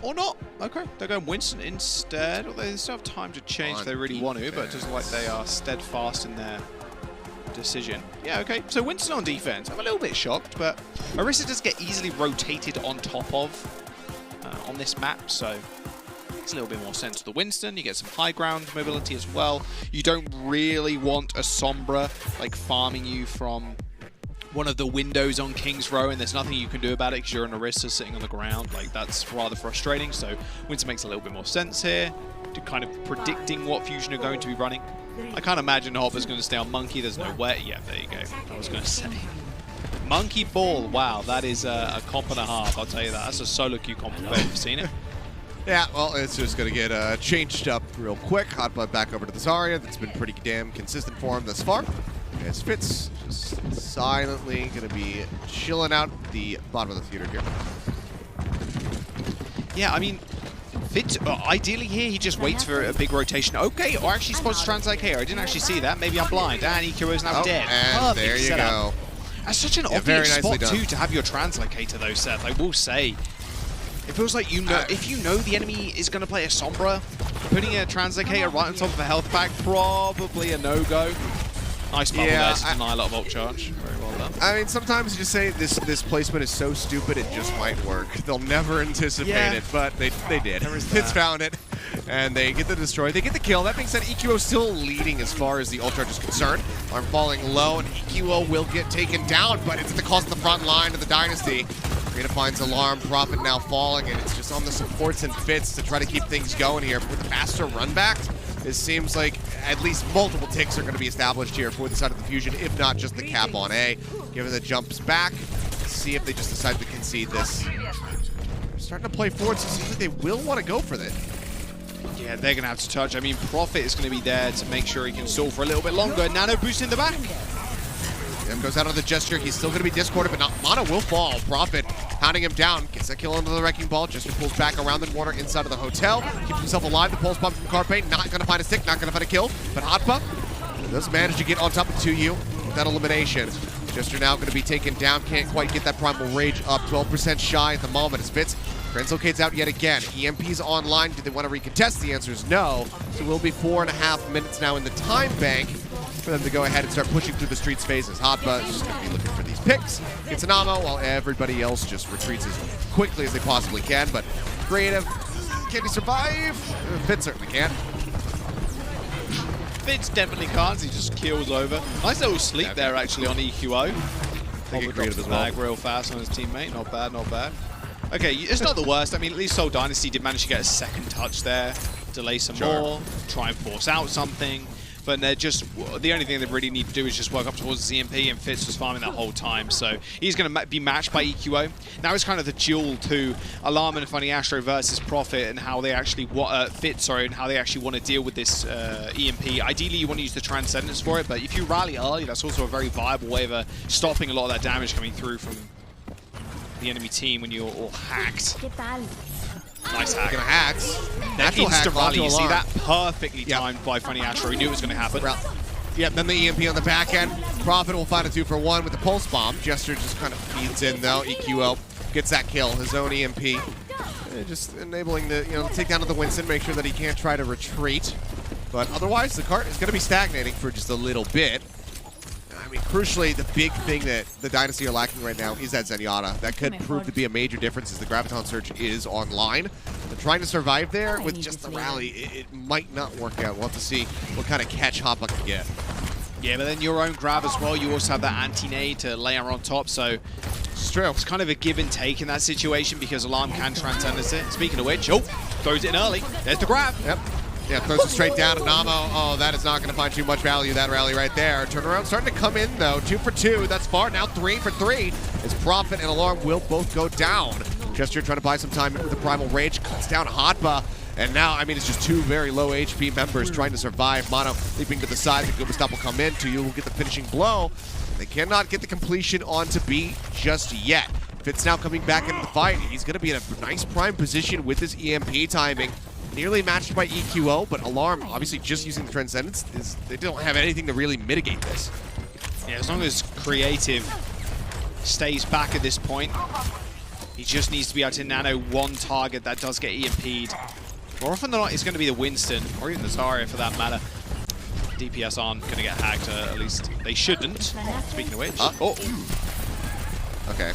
A: Or not. Okay, they're going Winston instead. Although they still have time to change if they really want to, but it doesn't like they are steadfast in their decision. Yeah, okay. So Winston on defense. I'm a little bit shocked, but Orisa does get easily rotated on top of on this map, so makes a little bit more sense with the Winston. You get some high ground mobility as well. You don't really want a Sombra farming you from one of the windows on King's Row, and there's nothing you can do about it because you're an Orisa sitting on the ground. That's rather frustrating. So Winston makes a little bit more sense here to kind of predicting what Fusion are going to be running. I can't imagine Hopper's going to stay on Monkey. There's no way. Yeah, there you go. I was going to say. Monkey Ball. Wow, that is a comp and a half. I'll tell you that. That's a solo queue comp if I've ever seen it.
B: Yeah, well, it's just going to get changed up real quick. Hotblood back over to the Zarya. That's been pretty damn consistent for him thus far. As Fitz just silently going to be chilling out the bottom of the theater here. Yeah,
A: I mean, Fitz, ideally here, he just waits for a big rotation. Okay, or actually spots Translate here. I didn't actually see that. Maybe I'm blind. And Ikiro's now dead.
B: And perfect there you go.
A: That's such an obvious spot, too, to have your Translocator, though, Seth. I will say. It feels like if you know the enemy is going to play a Sombra, putting a Translocator right on top of a health pack, probably a no-go. Nice bubble there to deny a lot of ult charge. Very well done.
B: I mean, sometimes you just say this placement is so stupid it just might work. They'll never anticipate it, but they did. Fitz found it. And they get the destroy. They get the kill. That being said, EQO still leading as far as the ult charge is concerned. Alarm falling low, and EQO will get taken down, but it's at the cost of the front line of the Dynasty. Rita finds Alarm, Prophet now falling, and it's just on the supports and Fitz to try to keep things going here. With the faster run back, it seems like at least multiple ticks are going to be established here for the side of the Fusion, if not just the cap on A. Given the jumps back, let's see if they just decide to concede this. They're starting to play forward, so it seems like they will want to go for this.
A: Yeah, they're going to have to touch. I mean, Prophet is going to be there to make sure he can stall for a little bit longer. Nano boost in the back.
B: Goes out on the gesture. He's still going to be discorded, but not Mono will fall. Prophet hounding him down. Gets that kill onto the wrecking ball. Gesture pulls back around the corner inside of the hotel. Keeps himself alive. The pulse bomb from Carpe. Not going to find a stick. Not going to find a kill. But Hotpa does manage to get on top of 2U with that elimination. Gesture now going to be taken down. Can't quite get that Primal Rage up. 12% shy at the moment as Fitz translocates out yet again. EMP's online. Do they want to recontest? The answer is no. So we'll be 4.5 minutes now in the time bank for them to go ahead and start pushing through the streets phases. Hotba is just going to be looking for these picks. Gets an ammo while everybody else just retreats as quickly as they possibly can. But creative, can he survive? Fitz certainly can.
A: Fitz definitely can't. He just keels over. Nice little sleep there actually on EQO.
B: They get creative as well.
A: Bag real fast on his teammate. Not bad, not bad. Okay, it's not the worst. I mean, at least Seoul Dynasty did manage to get a second touch there. Delay some more. Try and force out something. But they're just, the only thing they really need to do is just work up towards the ZMP, and Fitz was farming that whole time. So he's going to be matched by EQO. Now it's kind of the duel to Alarm and Funny Astro versus Prophet, and how they actually, Fitz, sorry, and how they actually want to deal with this EMP. Ideally, you want to use the Transcendence for it, but if you rally early, that's also a very viable way of stopping a lot of that damage coming through from the enemy team when you're all hacked. Nice hack.
B: Hacks.
A: That instant rally, you see
B: Alarm.
A: that? Perfectly timed by Funny Astro. He knew it was going to happen.
B: Yeah, then the EMP on the back end. Prophet will find a 2-for-1 with the Pulse Bomb. Gesture just kind of feeds in though. EQO gets that kill, his own EMP. Just enabling the takedown of the Winston, make sure that he can't try to retreat. But otherwise, the cart is going to be stagnating for just a little bit. I mean, crucially, the big thing that the Dynasty are lacking right now is that Zenyatta. That could prove to be a major difference as the Graviton Surge is online. But trying to survive there with just the rally, it might not work out. We'll have to see what kind of catch Hoppa can get.
A: Yeah, but then your own grab as well. You also have that anti-nade to layer on top, so
B: it's true.
A: It's kind of a give and take in that situation because Alarm can transcendence it. Speaking of which, throws it in early. There's the grab.
B: Yep. Yeah, throws it straight down to Namo. Oh, that is not going to find too much value, that rally right there. Turnaround starting to come in, though. 2 for 2. That's far. Now 3 for 3. As Prophet and Alarm will both go down. Gesture trying to buy some time with the Primal Rage. Cuts down Hotba. And now, I mean, it's just 2 very low HP members trying to survive. Mono leaping to the side. The Gooba Stop will come in. 2U will get the finishing blow. They cannot get the completion onto B just yet. Fitz now coming back into the fight. He's going to be in a nice prime position with his EMP timing. Nearly matched by EQO, but Alarm, obviously just using the Transcendence, they don't have anything to really mitigate this.
A: Yeah, as long as Creative stays back at this point, he just needs to be able to nano one target that does get EMP'd. More often than not, it's going to be the Winston, or even the Zarya for that matter. DPS aren't going to get hacked, at least they shouldn't. Speaking of which.
B: Okay.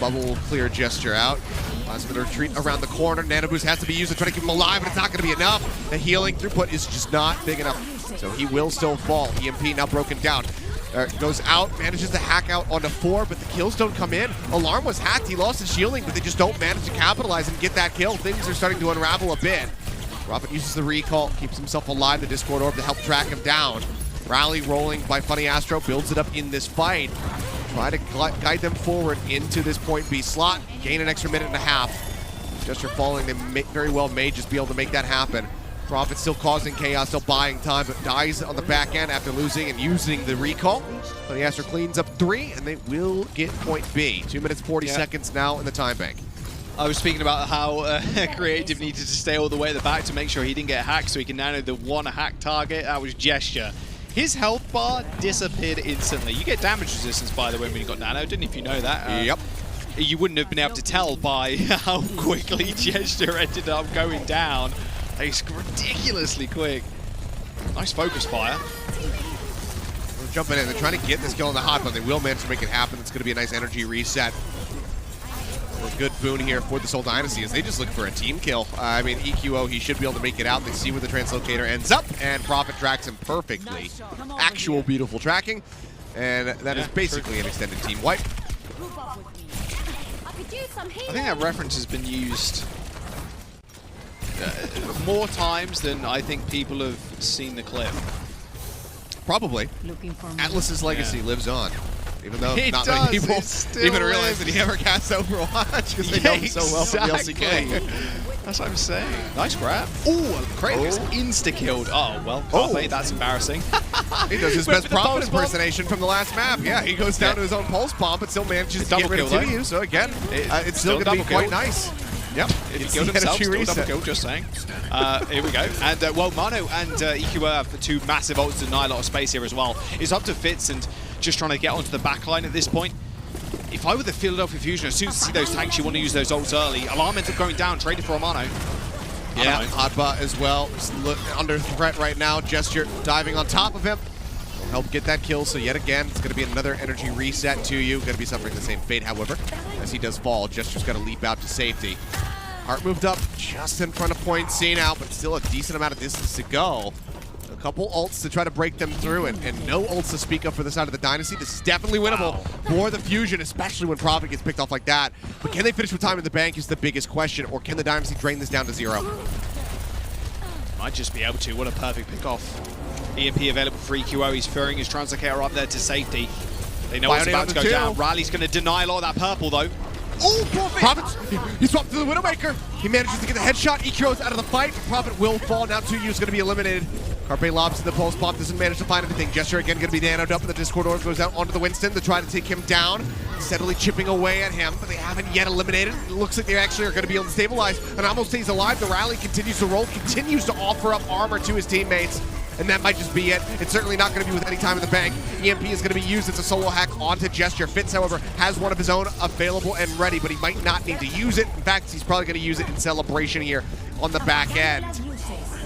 B: Bubble clear gesture out. Last minute retreat around the corner. Nano Boost has to be used to try to keep him alive, but it's not going to be enough. The healing throughput is just not big enough. So he will still fall. EMP now broken down. Goes out, manages to hack out onto 4, but the kills don't come in. Alarm was hacked. He lost his shielding, but they just don't manage to capitalize and get that kill. Things are starting to unravel a bit. Prophet uses the recall, keeps himself alive, the Discord Orb to help track him down. Rally rolling by Funny Astro, builds it up in this fight. Try to guide them forward into this point B slot. Gain an extra minute and a half. Gesture falling, they very well may just be able to make that happen. Prophet still causing chaos, still buying time, but dies on the back end after losing and using the recall. Funny Astro cleans up 3, and they will get point B. 2 minutes 40 seconds now in the time bank.
A: I was speaking about how Creative needed to stay all the way at the back to make sure he didn't get hacked so he can nano the one hack target. That was Gesture. His health bar disappeared instantly. You get damage resistance, by the way, when you got nano. Didn't if you know that.
B: Yep.
A: You wouldn't have been able to tell by how quickly Gesture ended up going down. It's ridiculously quick. Nice focus fire.
B: We're jumping in. They're trying to get this kill on the hot, but they will manage to make it happen. It's going to be a nice energy reset. a good boon here for the Seoul Dynasty as they just look for a team kill. I mean, EQO, he should be able to make it out. They see where the translocator ends up, and Prophet tracks him perfectly. Actual beautiful tracking, and that is basically an extended team wipe.
A: I think that reference has been used more times than I think people have seen the clip.
B: Probably. Atlas's legacy lives on. Even though
A: It
B: not
A: does,
B: many people
A: it still
B: even realize
A: lives.
B: that he ever casts Overwatch because they know him so well from the LCK.
A: That's what I'm saying. Nice grab. Ooh, Kratos gets insta-killed. Oh, well, Prophet, that's embarrassing.
B: He does his best Prophet impersonation from the last map. Yeah, he goes down to his own pulse bomb, but still manages to get rid of 2U. So again, it's still going to be quite nice. Yep,
A: If he killed himself, still double kill, just saying. Here we go. And, well, Mano and EQO have two massive ults to deny a lot of space here as well. It's up to Fitz and just trying to get onto the back line at this point. If I were the Philadelphia Fusion, as soon as I see those tanks, you want to use those ults early. Alarm ends up going down, traded for Amano.
B: Yeah, Hotbot as well. Just under threat right now. Gesture diving on top of him. Will help get that kill. So yet again, it's going to be another energy reset to you. Going to be suffering the same fate, however, as he does fall. Gesture's got to leap out to safety. Hart moved up just in front of point C now, but still a decent amount of distance to go. A couple ults to try to break them through, and no ults to speak of for the side of the Dynasty. This is definitely winnable for the Fusion, especially when Prophet gets picked off like that. But can they finish with time in the bank is the biggest question, or can the Dynasty drain this down to 0?
A: Might just be able to. What a perfect pick-off. EMP available for EQO. He's throwing his translocator up there to safety. They know what's about to go down. Rally's going to deny a lot of that purple, though.
B: Oh, Prophet! He swapped to the Widowmaker. He manages to get the headshot. EQO's out of the fight. Prophet will fall. Now 2U is going to be eliminated. Carpe lobs to the pulse bomb. Doesn't manage to find anything. Gesture again going to be nanoed up, and the Discord Orb goes out onto the Winston to try to take him down. Steadily chipping away at him, but they haven't yet eliminated. It looks like they actually are going to be able to stabilize. And almost stays alive. The Rally continues to roll, continues to offer up armor to his teammates. And that might just be it. It's certainly not going to be with any time in the bank. EMP is going to be used as a solo hack onto Gesture. Fitz, however, has one of his own available and ready, but he might not need to use it. In fact, he's probably going to use it in celebration here on the back end,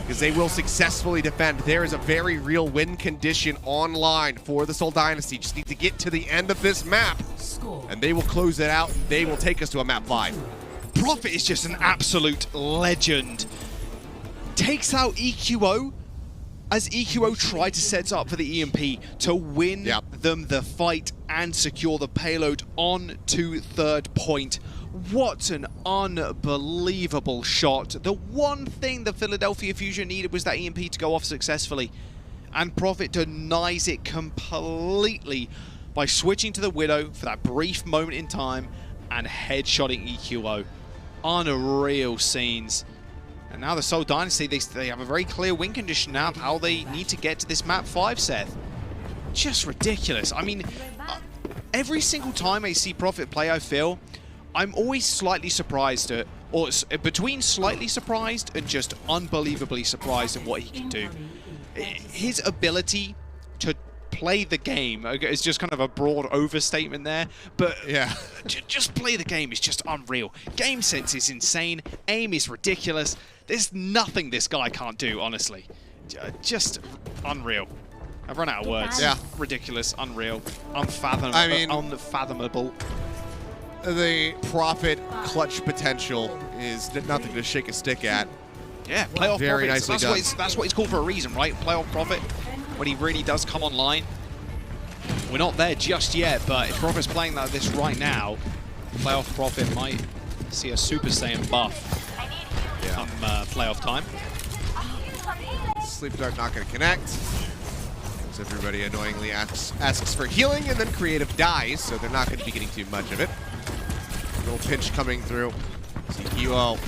B: because they will successfully defend. There is a very real win condition online for the Seoul Dynasty. Just need to get to the end of this map, and they will close it out. They will take us to a map 5.
A: Prophet is just an absolute legend. Takes out EQO, as EQO tried to set up for the EMP to win them the fight and secure the payload on to third point. What an unbelievable shot. The one thing the Philadelphia Fusion needed was that EMP to go off successfully. And Prophet denies it completely by switching to the Widow for that brief moment in time and headshotting EQO. Unreal scenes. And now the Seoul Dynasty, they have a very clear win condition now of how they need to get to this map 5, Seth. Just ridiculous. I mean, every single time I see Prophet play, I feel I'm always slightly surprised at, or between slightly surprised and just unbelievably surprised at what he can do. His ability to play the game is just kind of a broad overstatement there, but yeah, just play the game is just unreal. Game sense is insane. Aim is ridiculous. There's nothing this guy can't do, honestly. Just unreal. I've run out of words.
B: Yeah.
A: Ridiculous, unreal, unfathomable.
B: I mean,
A: unfathomable.
B: The Prophet clutch potential is nothing to shake a stick at.
A: Yeah, playoff
B: Very
A: Prophet.
B: nicely done.
A: That's what it's called for a reason, right? Playoff Prophet, when he really does come online. We're not there just yet, but if Prophet's playing like this right now, playoff Prophet might see a Super Saiyan buff come playoff time.
B: Sleep Dart not going to connect. As everybody annoyingly asks for healing, and then Creative dies, so they're not going to be getting too much of it. Little pinch coming through. CQO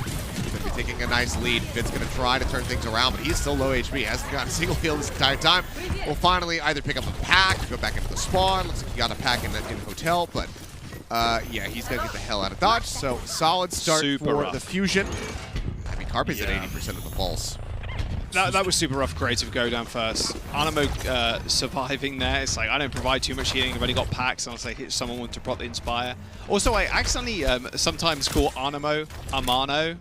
B: going to be taking a nice lead. Fitz going to try to turn things around, but he's still low HP. Hasn't gotten a single heal this entire time. Will finally either pick up a pack, go back into the spawn. Looks like he got a pack in hotel, but yeah, he's going to get the hell out of Dodge. So solid start for the Fusion. I mean, Carpe's at 80% of the pulse.
A: That was super rough creative go down first. Animo surviving there. It's like, I don't provide too much healing. I've only got packs. And I was like, someone want to prot the Inspire. Also, I accidentally sometimes call Animo Amano,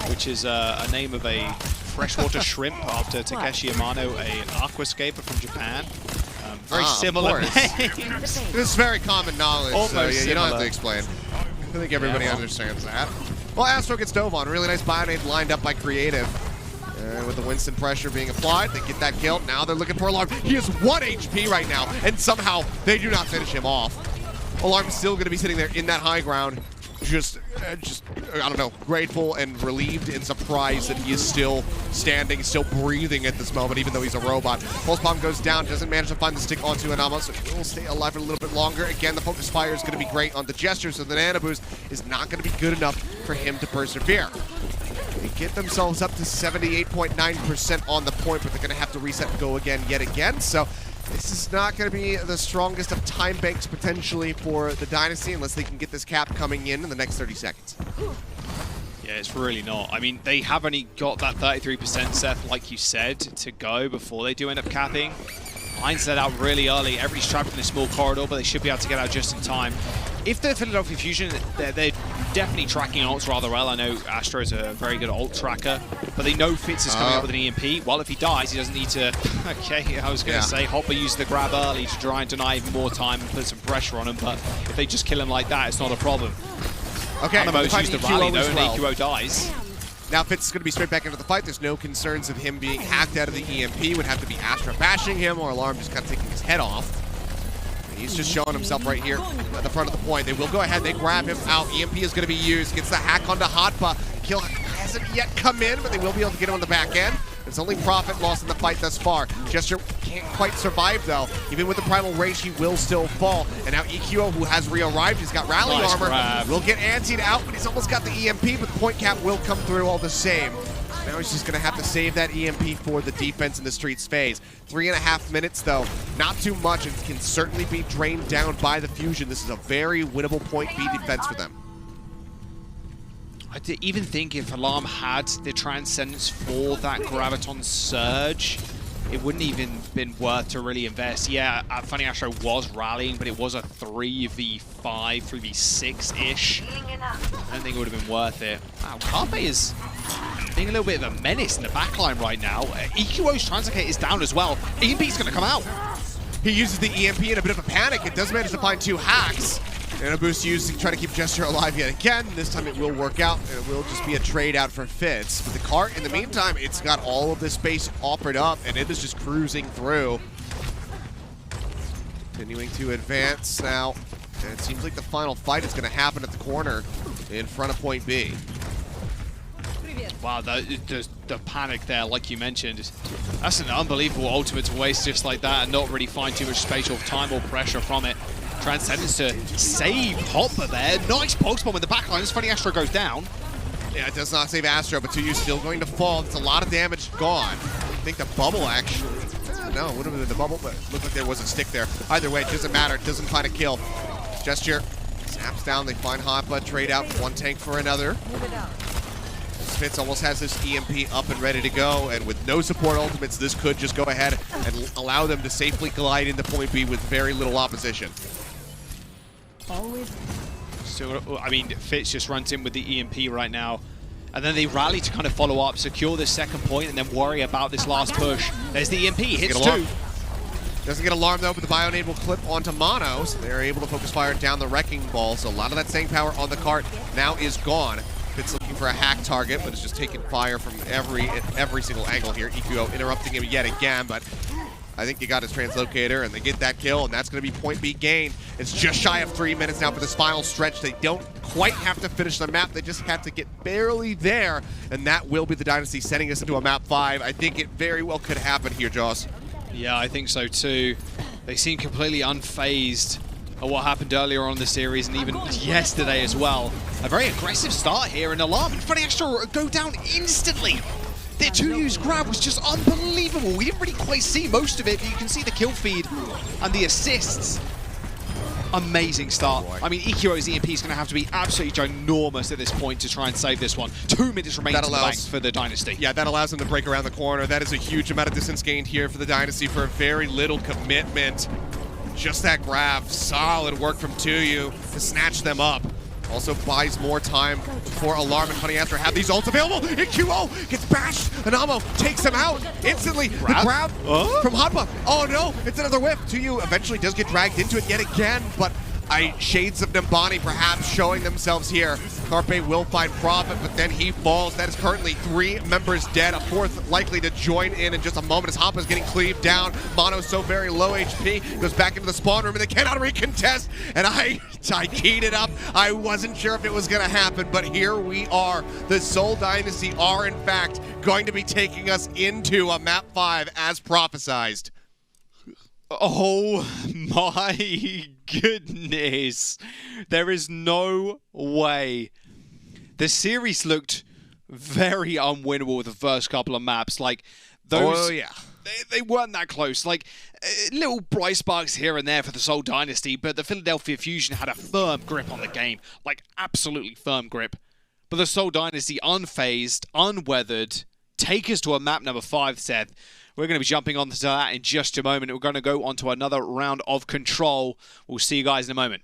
A: which is a name of a freshwater shrimp after Takeshi Amano, an aquascaper from Japan. Very similar name.
B: This is very common knowledge, so yeah, you don't have to explain. think everybody understands that. Well, Astro gets dove on. Really nice bionade lined up by Creative. And with the Winston pressure being applied, they get that kill. Now they're looking for Alarm. He is 1 HP right now, and somehow they do not finish him off. Alarm's still going to be sitting there in that high ground, just I don't know, grateful and relieved and surprised that he is still standing, still breathing at this moment, even though he's a robot. Pulse Bomb goes down, doesn't manage to find the stick onto Anamo, so he will stay alive for a little bit longer. Again, the Focus Fire is going to be great on the Gesture, so the Nano Boost is not going to be good enough for him to persevere. They get themselves up to 78.9% on the point, but they're going to have to reset and go again yet again, so this is not going to be the strongest of time banks potentially for the Dynasty unless they can get this cap coming in the next 30 seconds.
A: Yeah, it's really not. I mean, they have only got that 33%, Seth, like you said, to go before they do end up capping. Lines set out really early. Everybody's trapped in a small corridor, but they should be able to get out just in time. If they're Philadelphia Fusion, they're definitely tracking ults rather well. I know Astro is a very good ult tracker, but they know Fitz is coming up with an EMP. Well, if he dies, he doesn't need to... Okay, I was going to say, Hopper used the grab early to try and deny even more time and put some pressure on him, but if they just kill him like that, it's not a problem.
B: Okay,
A: Anamo's used the rally, though, and AQO dies.
B: Now Fitz is going to be straight back into the fight. There's no concerns of him being hacked out of the EMP. Would have to be Astra bashing him or Alarm just kind of taking his head off. He's just showing himself right here at the front of the point. They will go ahead. They grab him out. EMP is going to be used. Gets the hack onto Hotpa. Kill hasn't yet come in, but they will be able to get him on the back end. It's only Profit lost in the fight thus far. Gesture can't quite survive, though. Even with the Primal Rage, he will still fall. And now EQO, who has re-arrived, he's got Rally Armor. Grab. Will get antied out, but he's almost got the EMP, but the point cap will come through all the same. Now he's just going to have to save that EMP for the defense in the streets phase. 3.5 minutes, though. Not too much, and can certainly be drained down by the Fusion. This is a very winnable point B defense for them.
A: I even think if Alarm had the Transcendence for that Graviton Surge, it wouldn't even been worth to really invest. Yeah, Funny Astro was rallying, but it was a 3v5, 3v6-ish. I don't think it would have been worth it. Wow, Carpe is being a little bit of a menace in the backline right now. EQO's Translocate is down as well. EMP's going to come out.
B: He uses the EMP in a bit of a panic. It does manage to find 2 hacks. And a boost used to try to keep Gesture alive yet again. This time it will work out, and it will just be a trade out for Fitz. But the cart, in the meantime, it's got all of this space offered up, and it is just cruising through. Continuing to advance now. And it seems like the final fight is going to happen at the corner in front of point B.
A: Wow, the panic there, like you mentioned, that's an unbelievable ultimate to waste just like that and not really find too much spatial time or pressure from it. Transcendence to save Hopper there. Nice pulse bomb in the backline. It's funny Astro goes down.
B: Yeah, it does not save Astro, but 2U still going to fall. It's a lot of damage gone. I think the bubble actually... no, it would have been the bubble, but it looked like there was a stick there. Either way, it doesn't matter. It doesn't find a kill. Gesture snaps down. They find Hoppa, trade out one tank for another. Fitz almost has this EMP up and ready to go, and with no support ultimates, this could just go ahead and allow them to safely glide into point B with very little opposition.
A: So, I mean, Fitz just runs in with the EMP right now. And then they rally to kind of follow up, secure this second point, and then worry about this last push. There's the EMP, hits 2.
B: Doesn't get alarmed though, but the Bionade will clip onto Mono, so they're able to focus fire down the Wrecking Ball. So a lot of that staying power on the cart now is gone. Fitz looking for a hack target, but it's just taking fire from every single angle here. EQO interrupting him yet again, but I think he got his translocator, and they get that kill, and that's going to be point B gain. It's just shy of 3 minutes now for this final stretch. They don't quite have to finish the map. They just have to get barely there, and that will be the Dynasty sending us into a map 5. I think it very well could happen here, Joss.
A: Yeah, I think so too. They seem completely unfazed of what happened earlier on in the series and even yesterday as well. A very aggressive start here, and Alarm and Funny Astro go down instantly. Their 2U's grab was just unbelievable. We didn't really quite see most of it, but you can see the kill feed and the assists. Amazing start. I mean, EQO's EMP is going to have to be absolutely ginormous at this point to try and save this one. 2 minutes remaining to the bank for the Dynasty.
B: Yeah, that allows them to break around the corner. That is a huge amount of distance gained here for the Dynasty for very little commitment. Just that grab. Solid work from 2U to snatch them up. Also buys more time for Alarm and Funny Astro have these ults available. EQO gets bashed. Anamo takes him out instantly. The grab from Hotba. Oh no, it's another whiff. 2U eventually does get dragged into it yet again, but Shades of Nimbani perhaps showing themselves here. Carpe will find profit, but then he falls. That is currently 3 members dead. A 4th likely to join in just a moment as Hapa's getting cleaved down. Mono so very low HP. Goes back into the spawn room and they cannot recontest. And I keyed it up. I wasn't sure if it was going to happen, but here we are. The Seoul Dynasty are in fact going to be taking us into a map 5 as prophesized.
A: Oh my goodness. There is no way. The series looked very unwinnable with the first couple of maps. Like, those, they weren't that close. Like, little bright sparks here and there for the Seoul Dynasty, but the Philadelphia Fusion had a firm grip on the game. Like, absolutely firm grip. But the Seoul Dynasty, unfazed, unweathered, take us to a map number 5, Seth. We're going to be jumping onto that in just a moment. We're going to go on to another round of Control. We'll see you guys in a moment.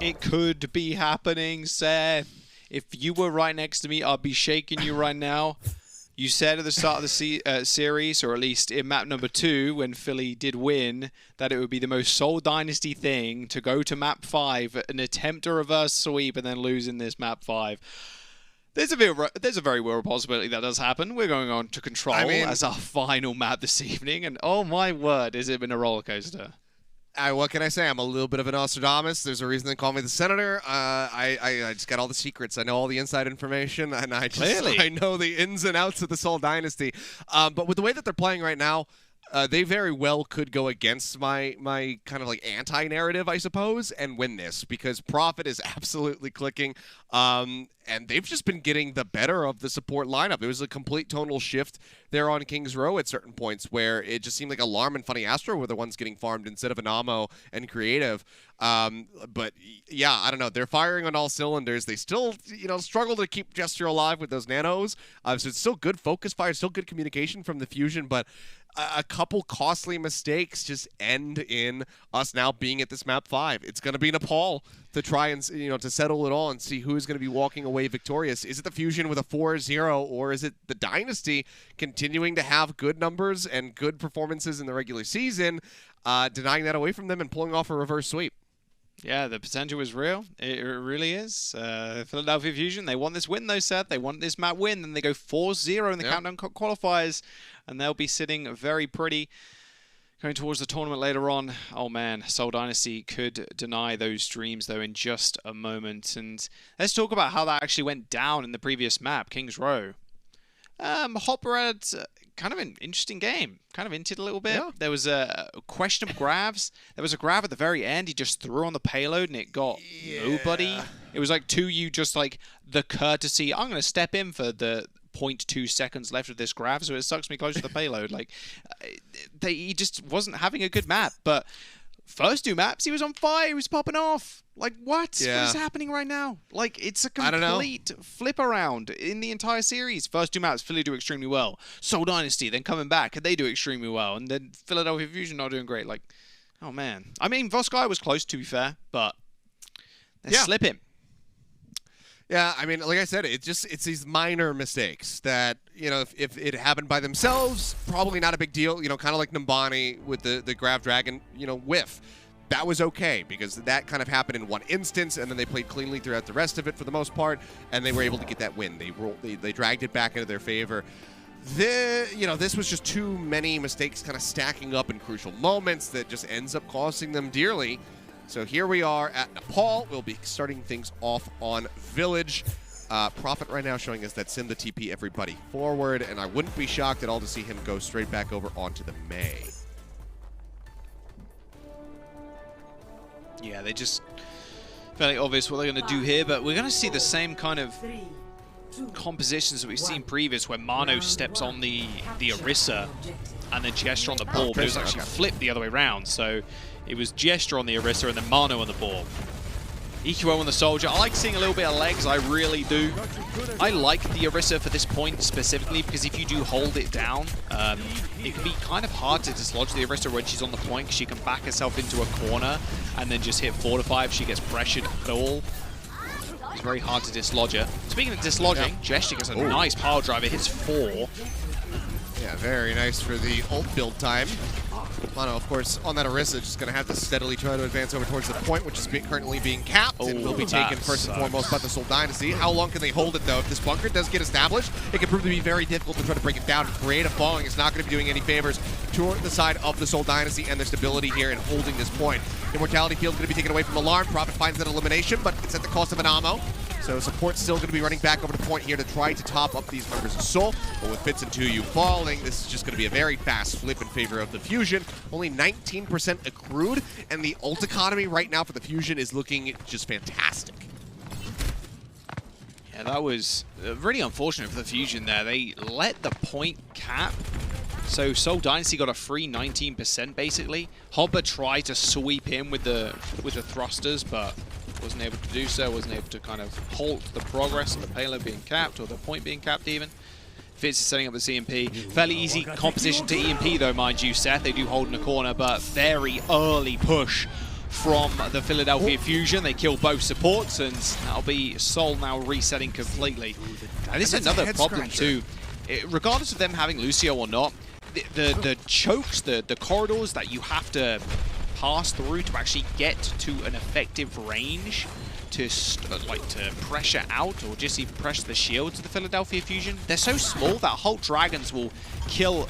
A: It could be happening, Seth. If you were right next to me, I'd be shaking you right now. You said at the start of the series, or at least in map number 2, when Philly did win, that it would be the most Seoul Dynasty thing to go to map 5 and attempt a reverse sweep and then lose in this map 5. There's a very real possibility that does happen. We're going on to Control as our final map this evening, and oh my word, has it been a roller coaster.
B: What can I say? I'm a little bit of an Nostradamus. There's a reason they call me the Senator. I just got all the secrets. I know all the inside information, and I know the ins and outs of the Seoul Dynasty. But with the way that they're playing right now, they very well could go against my kind of like anti-narrative, I suppose, and win this, because Prophet is absolutely clicking. And they've just been getting the better of the support lineup. It was a complete tonal shift there on King's Row at certain points where it just seemed like Alarm and Funny Astro were the ones getting farmed instead of Anamo and Creative. But yeah, I don't know. They're firing on all cylinders. They still, struggle to keep Gesture alive with those nanos. So it's still good focus fire, still good communication from the Fusion, but a couple costly mistakes just end in us now being at this map 5. It's going to be Nepal to try and, to settle it all and see who is going to be walking away victorious. Is it the Fusion with a 4-0, or is it the Dynasty continuing to have good numbers and good performances in the regular season, denying that away from them and pulling off a reverse sweep?
A: Yeah, the potential is real. It really is. Philadelphia Fusion, they want this win though, Seth. They want this map win. Then they go 4-0 in the Countdown Cup Qualifiers, and they'll be sitting very pretty. Going towards the tournament later on. Oh man, Seoul Dynasty could deny those dreams though in just a moment. And let's talk about how that actually went down in the previous map, King's Row. Hopper had kind of an interesting game. Kind of inted a little bit. Yeah. There was a question of grabs. There was a grab at the very end. He just threw on the payload and it got nobody. It was like 2U just like the courtesy. I'm going to step in for the 0.2 seconds left of this grab, so it sucks me close to the payload. Like, he just wasn't having a good map. But first 2 maps, he was on fire. He was popping off. Like, what?
B: Yeah.
A: What is happening right now? Like, it's a complete flip around in the entire series. First 2 maps, Philly do extremely well. Seoul Dynasty, then coming back, and they do extremely well. And then Philadelphia Fusion not doing great. Like, oh man. I mean, Voskai was close, to be fair, but they're slipping.
B: Yeah, I mean, like I said, it's these minor mistakes that, if it happened by themselves, probably not a big deal. Kind of like Numbani with the Grav Dragon, whiff. That was okay, because that kind of happened in one instance, and then they played cleanly throughout the rest of it for the most part, and they were able to get that win. They dragged it back into their favor. This was just too many mistakes kind of stacking up in crucial moments that just ends up costing them dearly. So here we are at Nepal. We'll be starting things off on Village. Prophet right now showing us that Sim the TP everybody forward, and I wouldn't be shocked at all to see him go straight back over onto the May.
A: Yeah, they just fairly obvious what they're going to do here, but we're going to see the same kind of compositions that we've seen previous, where Mano steps on the Orisa and then Gesture on the ball, but it was actually flipped the other way around. So it was Gesture on the Orisa and then Mano on the ball. EQO on the Soldier. I like seeing a little bit of legs, I really do. I like the Orisa for this point specifically, because if you do hold it down, it can be kind of hard to dislodge the Orisa when she's on the point, because she can back herself into a corner and then just hit fortify if she gets pressured at all. It's very hard to dislodge her. Speaking of dislodging, Gesture gets a nice pile driver, hits 4.
B: Yeah, very nice for the ult build time. Mono, of course, on that Orisa, just going to have to steadily try to advance over towards the point, which is currently being capped and will be taken first and foremost by the Seoul Dynasty. How long can they hold it, though? If this bunker does get established, it can prove to be very difficult to try to break it down. Creative falling is not going to be doing any favors to the side of the Seoul Dynasty and their stability here in holding this point. Immortality Field is going to be taken away from Alarm. Prophet finds that elimination, but it's at the cost of an ammo. So support's still going to be running back over the point here to try to top up these members of Seoul. But with Fitz and 2U falling, this is just going to be a very fast flip in favor of the Fusion. Only 19% accrued, and the ult economy right now for the Fusion is looking just fantastic.
A: Yeah, that was really unfortunate for the Fusion there. They let the point cap. So Seoul Dynasty got a free 19% basically. Hopper tried to sweep in with the thrusters, but wasn't able to do so, wasn't able to kind of halt the progress of the payload being capped, or the point being capped even. Fitz is setting up the CMP. Fairly easy composition to EMP though, mind you, Seth. They do hold in a corner, but very early push from the Philadelphia Fusion. They kill both supports, and that'll be Seoul now resetting completely. And this is another problem too. Regardless of them having Lucio or not, the chokes, the corridors that you have to pass through to actually get to an effective range to to pressure out or just even pressure the shields of the Philadelphia Fusion, they're so small that Holt Dragons will kill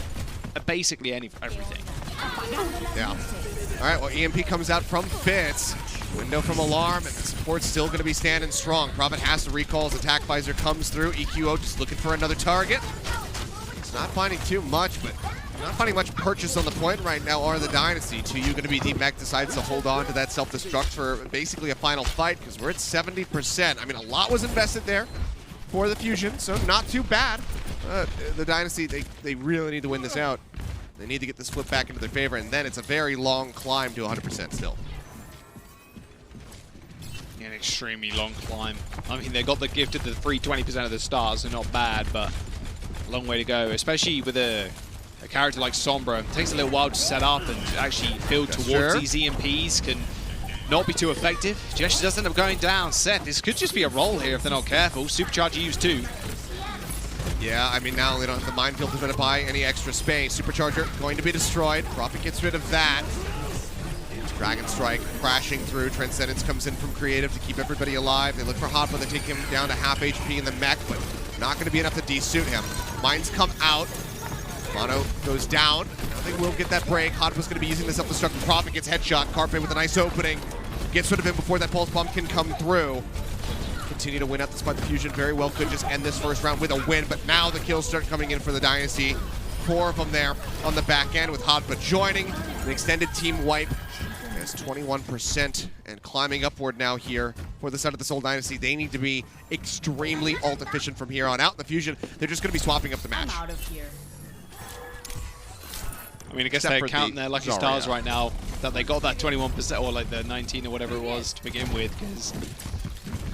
A: basically everything.
B: Yeah. All right, well, EMP comes out from Fitz. Window from Alarm, and the support's still going to be standing strong. Prophet has to recall as attack visor comes through. EQO just looking for another target. It's not finding too much, but not finding much purchase on the point right now are the Dynasty. 2U going to be deep. Mech decides to hold on to that self-destruct for basically a final fight because we're at 70%. I mean, a lot was invested there for the Fusion, so not too bad. The Dynasty, they really need to win this out. They need to get this flip back into their favor, and then it's a very long climb to 100% still.
A: An extremely long climb. I mean, they got the gifted the free 20% of the stars, so not bad, but a long way to go, especially with a character like Sombra. It takes a little while to set up and actually build towards these EMPs. Can not be too effective. Gesture does end up going down. Seth, this could just be a roll here if they're not careful. Supercharger used too.
B: Yeah, I mean, now they don't have the minefield to buy any extra space. Supercharger going to be destroyed. Prophet gets rid of that. Dragon Strike crashing through. Transcendence comes in from Creative to keep everybody alive. They look for Hotba. They take him down to half HP in the mech, but not going to be enough to de-suit him. Mines come out. Mono goes down. Now they will get that break. Hotba's going to be using the self-destruct. Prophet gets headshot. Carpe with a nice opening. Gets rid of him before that pulse bomb can come through. Continue to win out despite the Fusion. Very well could just end this first round with a win, but now the kills start coming in for the Dynasty. 4 of them there on the back end with Hotba joining. An extended team wipe. 21% and climbing upward now here for the side of the Seoul Dynasty. They need to be extremely ult efficient from here on out. In the Fusion, they're just going to be swapping up the match.
Q: I'm out of here.
A: I mean, I guess they're counting their lucky stars right now that they got that 21% or like the 19 or whatever it was to begin with, because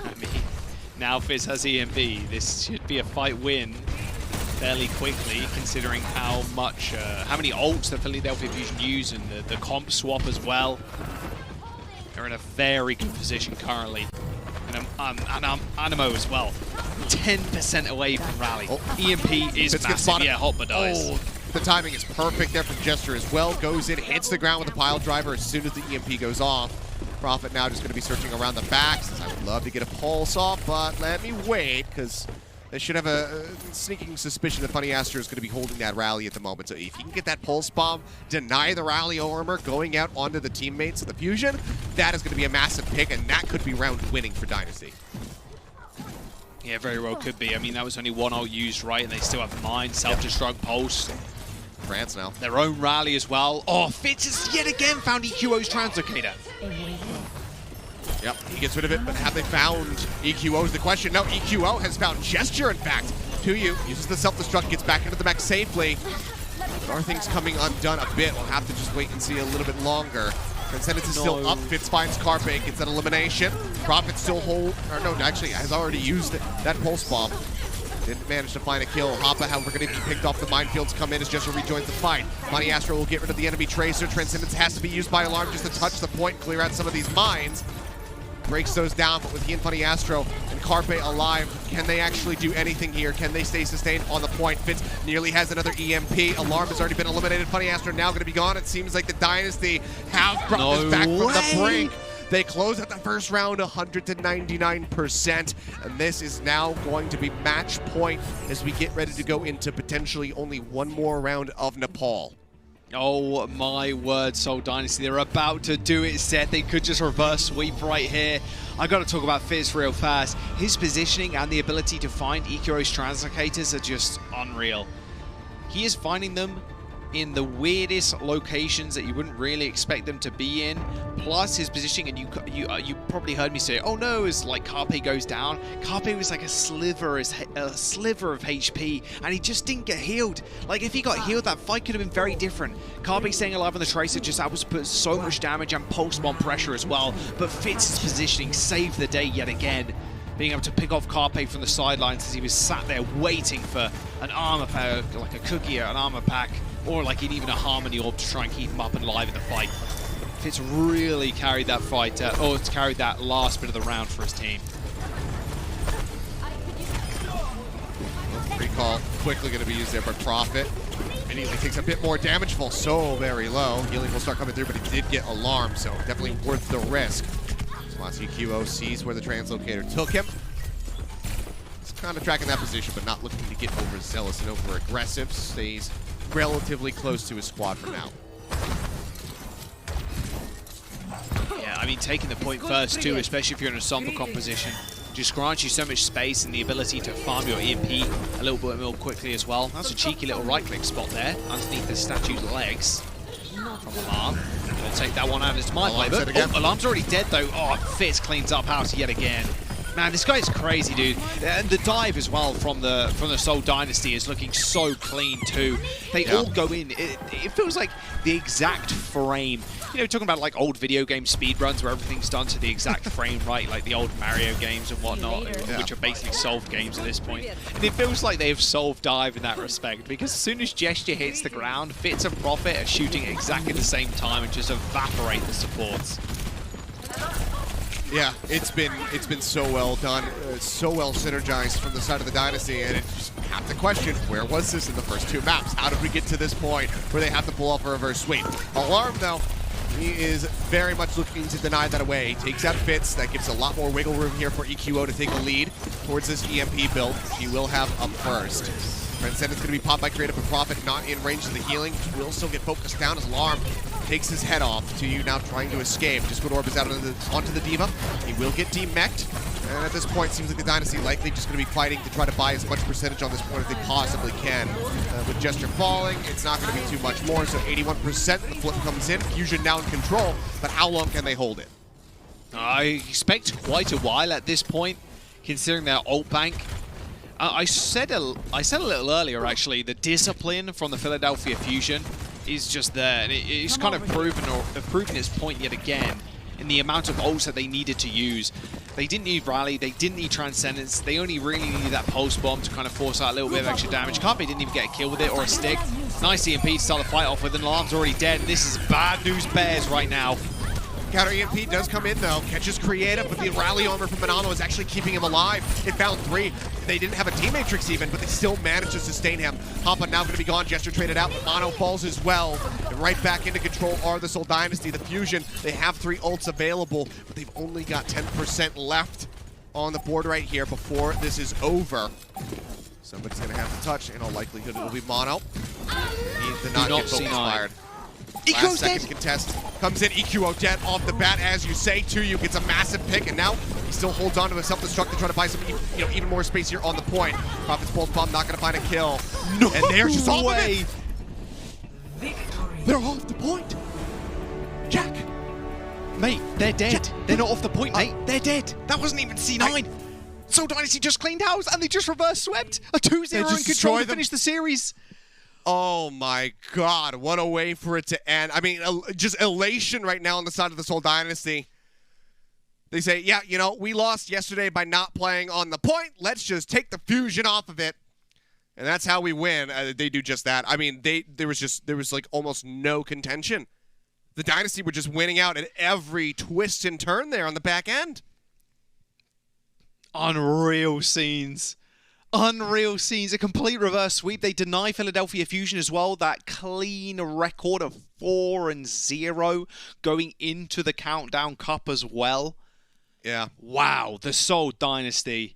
A: I mean, now Fizz has EMP. This should be a fight win fairly quickly, considering how many ults the Philadelphia Fusion use and the comp swap as well. They're in a very good position currently. And Animo as well. 10% away from Rally. EMP is massive. Yeah, Hotba dies.
B: Oh, the timing is perfect there from Gesture as well. Goes in, hits the ground with a pile driver as soon as the EMP goes off. Prophet now just going to be searching around the back. Since I would love to get a pulse off, but let me wait, because they should have a sneaking suspicion that Funny Astro is going to be holding that rally at the moment. So if you can get that pulse bomb, deny the rally armor going out onto the teammates of the Fusion, that is going to be a massive pick, and that could be round winning for Dynasty.
A: Yeah, very well could be. I mean, that was only one ult used, right? And they still have mine, self-destruct, pulse.
B: France now.
A: Their own rally as well. Oh, Fitz has yet again found EQO's translocator.
B: Yep, he gets rid of it, but have they found EQO is the question. No, EQO has found Gesture, in fact. 2U uses the self-destruct, gets back into the mech safely. Are things coming undone a bit? We'll have to just wait and see a little bit longer. Transcendence is still up. Fitz finds Carpe, gets that elimination. Prophet still actually has already used that pulse bomb. Didn't manage to find a kill. Hoppa, however, going to be picked off. The minefields come in as Gesture rejoins the fight. Money Astro will get rid of the enemy Tracer. Transcendence has to be used by Alarm just to touch the point, clear out some of these mines. Breaks those down, but with he and Funny Astro and Carpe alive, can they actually do anything here? Can they stay sustained on the point? Fitz nearly has another EMP. Alarm has already been eliminated. Funny Astro now going to be gone. It seems like the Dynasty have brought this back from the brink. They close out the first round 100 to 99%, and this is now going to be match point as we get ready to go into potentially only one more round of Nepal.
A: Oh my word, Seoul Dynasty, they're about to do it, Seth. They could just reverse sweep right here. I got to talk about Fizz real fast. His positioning and the ability to find EQO's translocators are just unreal. He is finding them in the weirdest locations that you wouldn't really expect them to be in. Plus his positioning, and you probably heard me say, oh no, as like Carpe goes down. Carpe was like a sliver of HP, and he just didn't get healed. Like if he got healed, that fight could have been very different. Carpe staying alive on the Tracer just that was put so much damage and pulse bomb pressure as well. But Fitz's positioning saved the day yet again, being able to pick off Carpe from the sidelines as he was sat there waiting for an armor pack, like a cookie or an armor pack, or like even a Harmony orb to try and keep him up and alive in the fight. Fitz really carried that fight, or carried that last bit of the round for his team.
B: Recall quickly going to be used there by Prophet. Immediately takes a bit more damage, falls so very low. Healing will start coming through, but he did get alarmed, so definitely worth the risk. Swassi QO sees where the translocator took him. He's kind of tracking that position, but not looking to get overzealous and over aggressive. Stays relatively close to his squad for now.
A: Yeah, I mean, taking the point first too, especially if you're in a somber composition, just grants you so much space and the ability to farm your EMP a little bit more quickly as well. That's a cheeky little right-click spot there, underneath the statue's legs from Alarm. We'll take that one out as my play, but Alarm's already dead though. Oh, Fitz cleans up house yet again. Man, this guy's crazy, dude. And the dive as well from the Seoul Dynasty is looking so clean too. They all go in. It feels like the exact frame. You know, talking about like old video game speedruns where everything's done to the exact frame, right? Like the old Mario games and whatnot, which are basically solved games at this point. And it feels like they've solved dive in that respect, because as soon as Gesture hits the ground, Fitz and Prophet are shooting at exactly the same time and just evaporate the supports.
B: Yeah, it's been so well done, so well synergized from the side of the Dynasty, and it just have to question, where was this in the first two maps? How did we get to this point where they have to pull off a reverse sweep? Alarm, though, he is very much looking to deny that away. He takes out Fitz. That gives a lot more wiggle room here for EQO to take a lead towards this EMP build. He will have up first. Transcendent's going to be popped by Creative and Prophet, not in range of the healing. Will still get focused down as Alarm takes his head off to you now trying to escape. Just when Orb is out onto the Diva, he will get demech'd. And at this point, it seems like the Dynasty likely just going to be fighting to try to buy as much percentage on this point as they possibly can. With Gesture falling, it's not going to be too much more, so 81%, the flip comes in. Fusion now in control, but how long can they hold it?
A: I expect quite a while at this point, considering their ult bank. I said a little earlier, actually, the discipline from the Philadelphia Fusion is just there, and it's kind of proven its point yet again in the amount of ults that they needed to use. They didn't need Rally, they didn't need Transcendence, they only really needed that Pulse Bomb to kind of force out a little bit of extra damage. Carpe didn't even get a kill with it or a stick. Nice EMP to start the fight off with, and Alarm's already dead, and this is bad news bears right now.
B: Counter EMP does come in though, catches Creative, but the Rally armor from Manano is actually keeping him alive. It found 3. They didn't have a team matrix even, but they still managed to sustain him. Hoppa now going to be gone, Gesture traded out, but Mono falls as well. And right back into control are the Seoul Dynasty. The Fusion, they have 3 ults available, but they've only got 10% left on the board right here before this is over. Somebody's going to have to touch, in all likelihood it'll be Mono. He did not get focus fired. Last second contest comes in, EQO dead off the bat, as you say, Tuyu gets a massive pick, and now he still holds on to a self-destruct to try to buy some, even more space here on the point. Prophet's Pulse Bomb not going to find a kill. No and they're just off of it. They're off the point. Jack.
A: Mate, they're dead. They're not off the point, mate. They're dead. That wasn't even C9. Seoul Dynasty just cleaned house, and they just reverse swept. A 2-0 in control to finish the series.
B: Oh my God, what a way for it to end. I mean, just elation right now on the side of the Seoul Dynasty. They say, yeah, you know, we lost yesterday by not playing on the point. Let's just take the Fusion off of it. And that's how we win. They do just that. I mean, there was like almost no contention. The Dynasty were just winning out at every twist and turn there on the back end.
A: Unreal scenes. Unreal scenes, a complete reverse sweep. They deny Philadelphia Fusion as well. That clean record of 4-0 going into the Countdown Cup as well.
B: Yeah.
A: Wow, the Seoul Dynasty.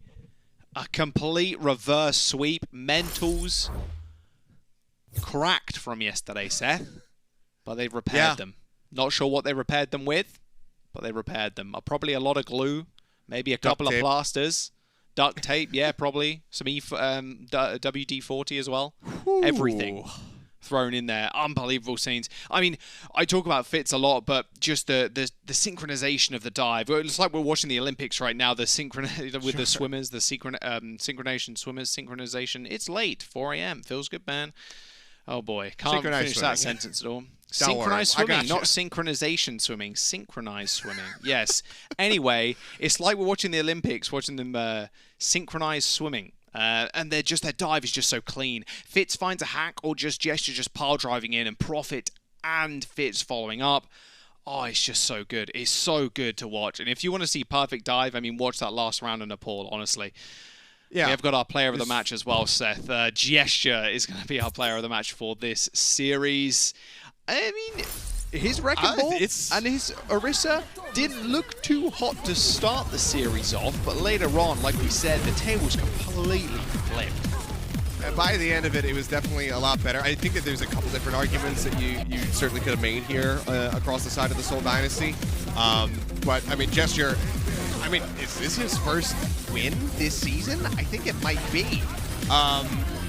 A: A complete reverse sweep. Mentals cracked from yesterday, Seth. But they've repaired them. Not sure what they repaired them with, but they repaired them. Probably a lot of glue, maybe a couple of plasters. Duct tape, yeah, probably. Some WD-40 as well. Ooh. Everything thrown in there. Unbelievable scenes. I mean, I talk about Fitz a lot, but just the synchronization of the dive. It's like we're watching the Olympics right now, the with the swimmers, the synchronization. It's late, 4 a.m. Feels good, man. Oh boy, can't finish that sentence at all. Synchronized swimming, not synchronization swimming. Synchronized swimming, yes. Anyway, it's like we're watching the Olympics, watching them synchronize swimming. And their dive is just so clean. Fitz finds a hack or just Gesture just pile driving in, and Prophet and Fitz following up. Oh, it's just so good. It's so good to watch. And if you want to see perfect dive, I mean, watch that last round in Nepal, honestly.
B: Yeah.
A: We have got our player of the match as well, Seth. Gesture is going to be our player of the match for this series. I mean, his Wrecking Ball and his Orisa didn't look too hot to start the series off, but later on, like we said, the tables completely flipped.
B: And by the end of it, it was definitely a lot better. I think that there's a couple different arguments that you certainly could have made here across the side of the Seoul Dynasty. But, I mean, Gesture, I mean, is this his first win this season? I think it might be.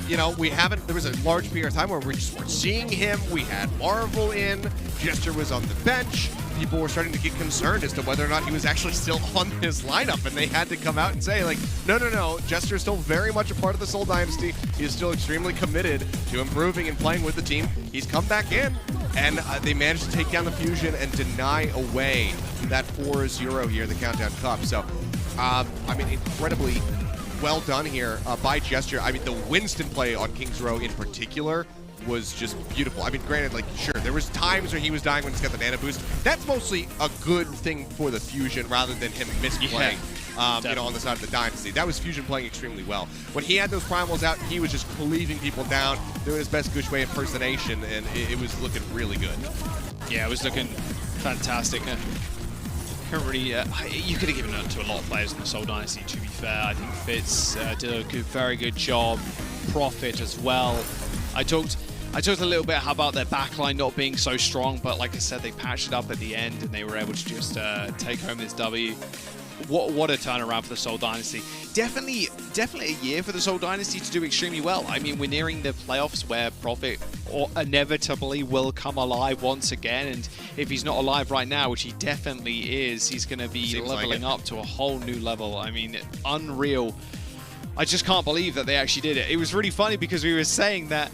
B: You know, there was a large period of time where we just weren't seeing him. We had Marvel in, Gesture was on the bench. People were starting to get concerned as to whether or not he was actually still on his lineup, and they had to come out and say, like, no, Gesture is still very much a part of the Seoul Dynasty. He is still extremely committed to improving and playing with the team. He's come back in, and they managed to take down the Fusion and deny away that 4-0 here in the Countdown Cup. So, I mean, incredibly well done here by Gesture. I mean, the Winston play on King's Row in particular was just beautiful. I mean, granted, like, sure, there was times where he was dying when he's got the nano boost. That's mostly a good thing for the Fusion rather than him misplaying, you know, on the side of the Dynasty. That was Fusion playing extremely well. When he had those primals out, he was just cleaving people down, doing his best Gushway impersonation, and it was looking really good.
A: Yeah, it was looking fantastic. Really, you could have given it to a lot of players in the Seoul Dynasty, to be fair. I think Fitz did a very good job. Profit as well. I talked a little bit about their backline not being so strong, but like I said, they patched it up at the end and they were able to just take home this W. What a turnaround for the Seoul Dynasty. Definitely a year for the Seoul Dynasty to do extremely well. I mean, we're nearing the playoffs where Profit inevitably will come alive once again, and if he's not alive right now, which he definitely is, he's going to be leveling up to a whole new level. I mean, unreal. I just can't believe that they actually did it. It was really funny because we were saying that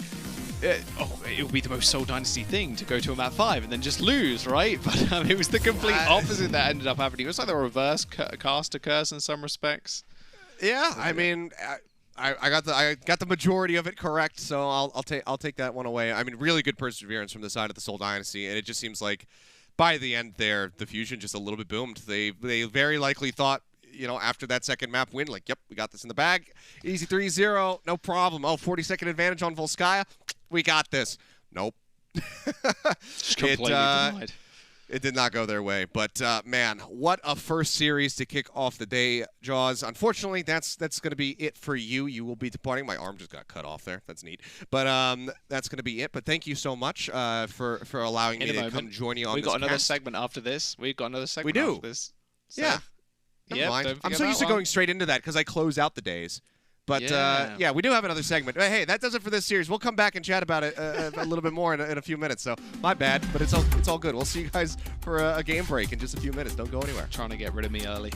A: it would be the most Seoul Dynasty thing to go to a map 5 and then just lose, right? But it was the complete opposite that ended up happening. It was like the reverse caster curse in some respects.
B: Yeah, I mean, I got the majority of it correct, so I'll take that one away. I mean, really good perseverance from the side of the Seoul Dynasty, and it just seems like by the end there, the Fusion just a little bit boomed. They very likely thought, you know, after that second map win, like, yep, we got this in the bag. Easy 3-0, no problem. Oh, 40-second advantage on Volskaya. We got this. Nope.
A: Just completely denied.
B: It did not go their way. But, man, what a first series to kick off the day, Jaws. Unfortunately, that's going to be it for you. You will be departing. My arm just got cut off there. That's neat. But that's going to be it. But thank you so much for allowing me to come join you on this
A: We've got another
B: cast.
A: segment after this. We've got another segment
B: We do.
A: after this. So,
B: Yeah. Never mind. I'm so used to going straight into that because I close out the days. But, yeah, we do have another segment. Hey, that does it for this series. We'll come back and chat about it a little bit more in a few minutes. So, my bad, but it's all good. We'll see you guys for a game break in just a few minutes. Don't go anywhere.
A: Trying to get rid of me early.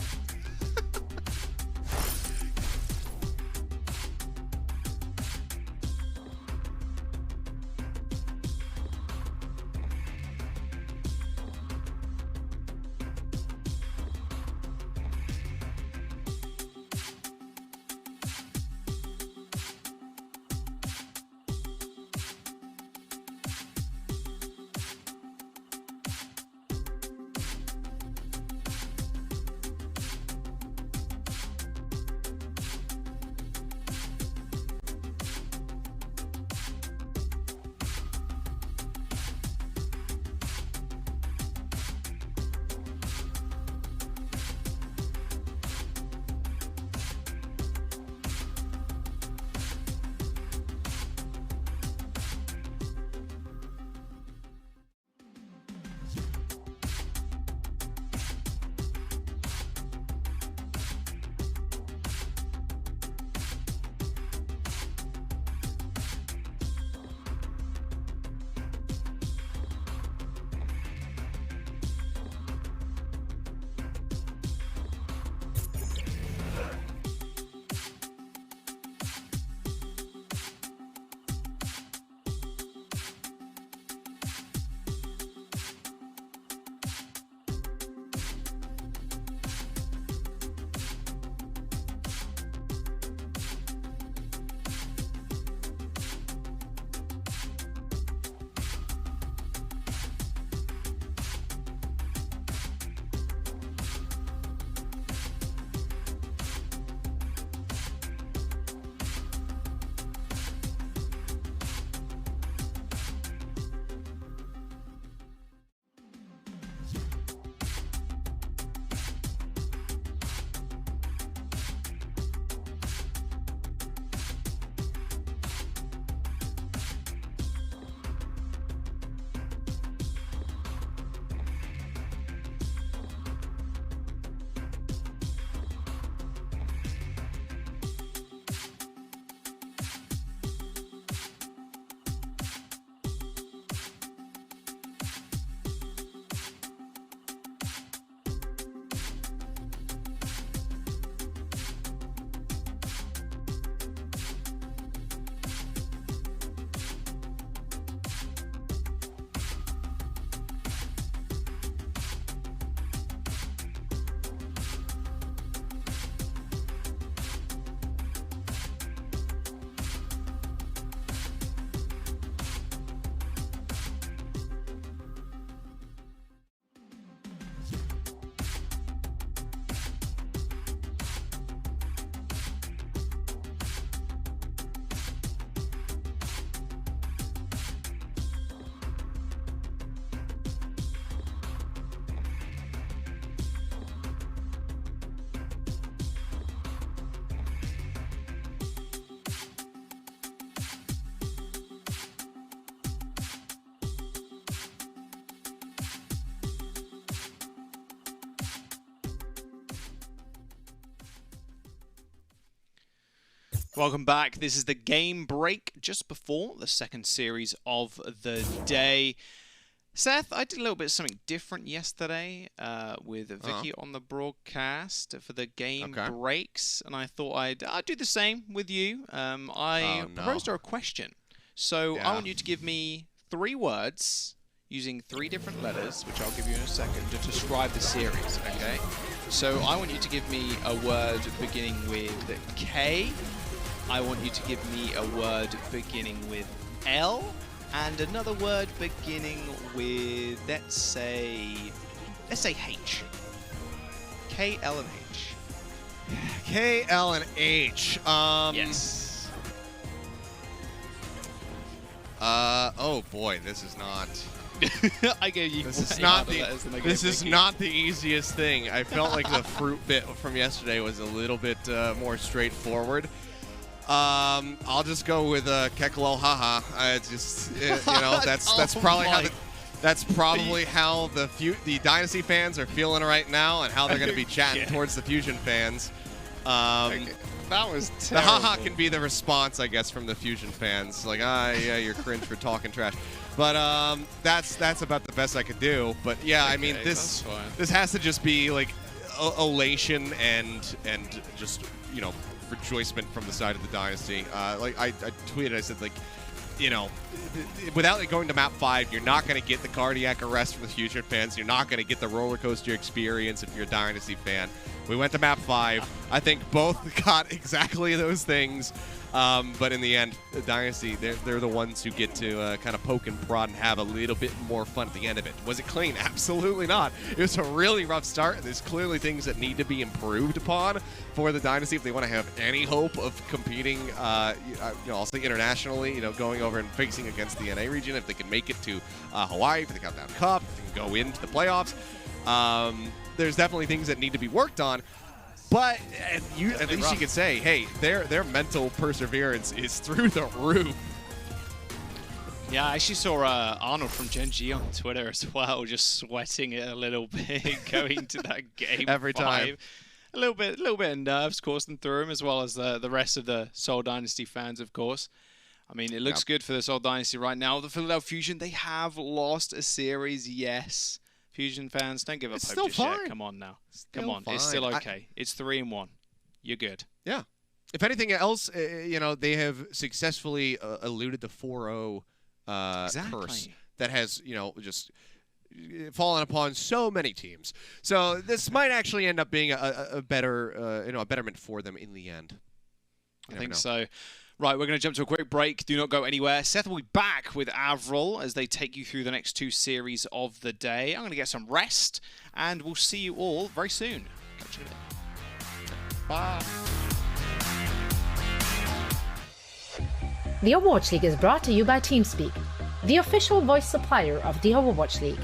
A: Welcome back. This is the game break just before the second series of the day. Seth, I did a little bit of something different yesterday with Vicky on the broadcast for the game breaks, and I thought I'd do the same with you. I proposed her a question. So I want you to give me 3 words using 3 different letters, which I'll give you in a second, to describe the series, okay? So I want you to give me a word beginning with K. I want you to give me a word beginning with L. And another word beginning with, let's say H. K, L, and H.
B: K, L, and H.
A: Yes.
B: Oh boy, this is not.
A: I gave you.
B: This is not the easiest thing. I felt like the fruit bit from yesterday was a little bit more straightforward. I'll just go with Kekalel Haha. It's just that's probably how the Dynasty fans are feeling right now, and how they're going to be chatting towards the Fusion fans.
A: That was terrible.
B: The haha can be the response, I guess, from the Fusion fans. Like, yeah, you're cringe for talking trash. But that's about the best I could do. But yeah, I mean, this has to just be like elation and just rejoicement from the side of the Dynasty. Like I tweeted, I said, like, without it going to map 5, you're not going to get the cardiac arrest from the Fusion fans. You're not going to get the roller coaster experience if you're a Dynasty fan. We went to map 5. I think both got exactly those things. But in the end, the Dynasty, they're the ones who get to kind of poke and prod and have a little bit more fun at the end of it. Was it clean? Absolutely not. It was a really rough start, and there's clearly things that need to be improved upon for the Dynasty if they want to have any hope of competing, I'll say internationally, going over and facing against the NA region, if they can make it to Hawaii for the Countdown Cup, if they can go into the playoffs. There's definitely things that need to be worked on. But at least you could say, hey, their mental perseverance is through the roof.
A: Yeah, I actually saw Arnold from Gen G on Twitter as well, just sweating it a little bit going to that game
B: every
A: 5.
B: time.
A: A little bit of nerves coursing through him, as well as the rest of the Seoul Dynasty fans, of course. I mean, it looks good for the Seoul Dynasty right now. The Philadelphia Fusion, they have lost a series, yes. Fusion fans, don't give up hope just yet. Come on now. Come on. It's still okay. It's 3-1. You're good.
B: Yeah. If anything else, they have successfully eluded the 4-0 curse that has, just fallen upon so many teams. So this might actually end up being a better, a betterment for them in the end.
A: I think so. Right, we're going to jump to a quick break. Do not go anywhere. Seth will be back with Avril as they take you through the next 2 series of the day. I'm going to get some rest, and we'll see you all very soon. Catch you in a bit.
B: Bye.
N: The Overwatch League is brought to you by TeamSpeak, the official voice supplier of the Overwatch League.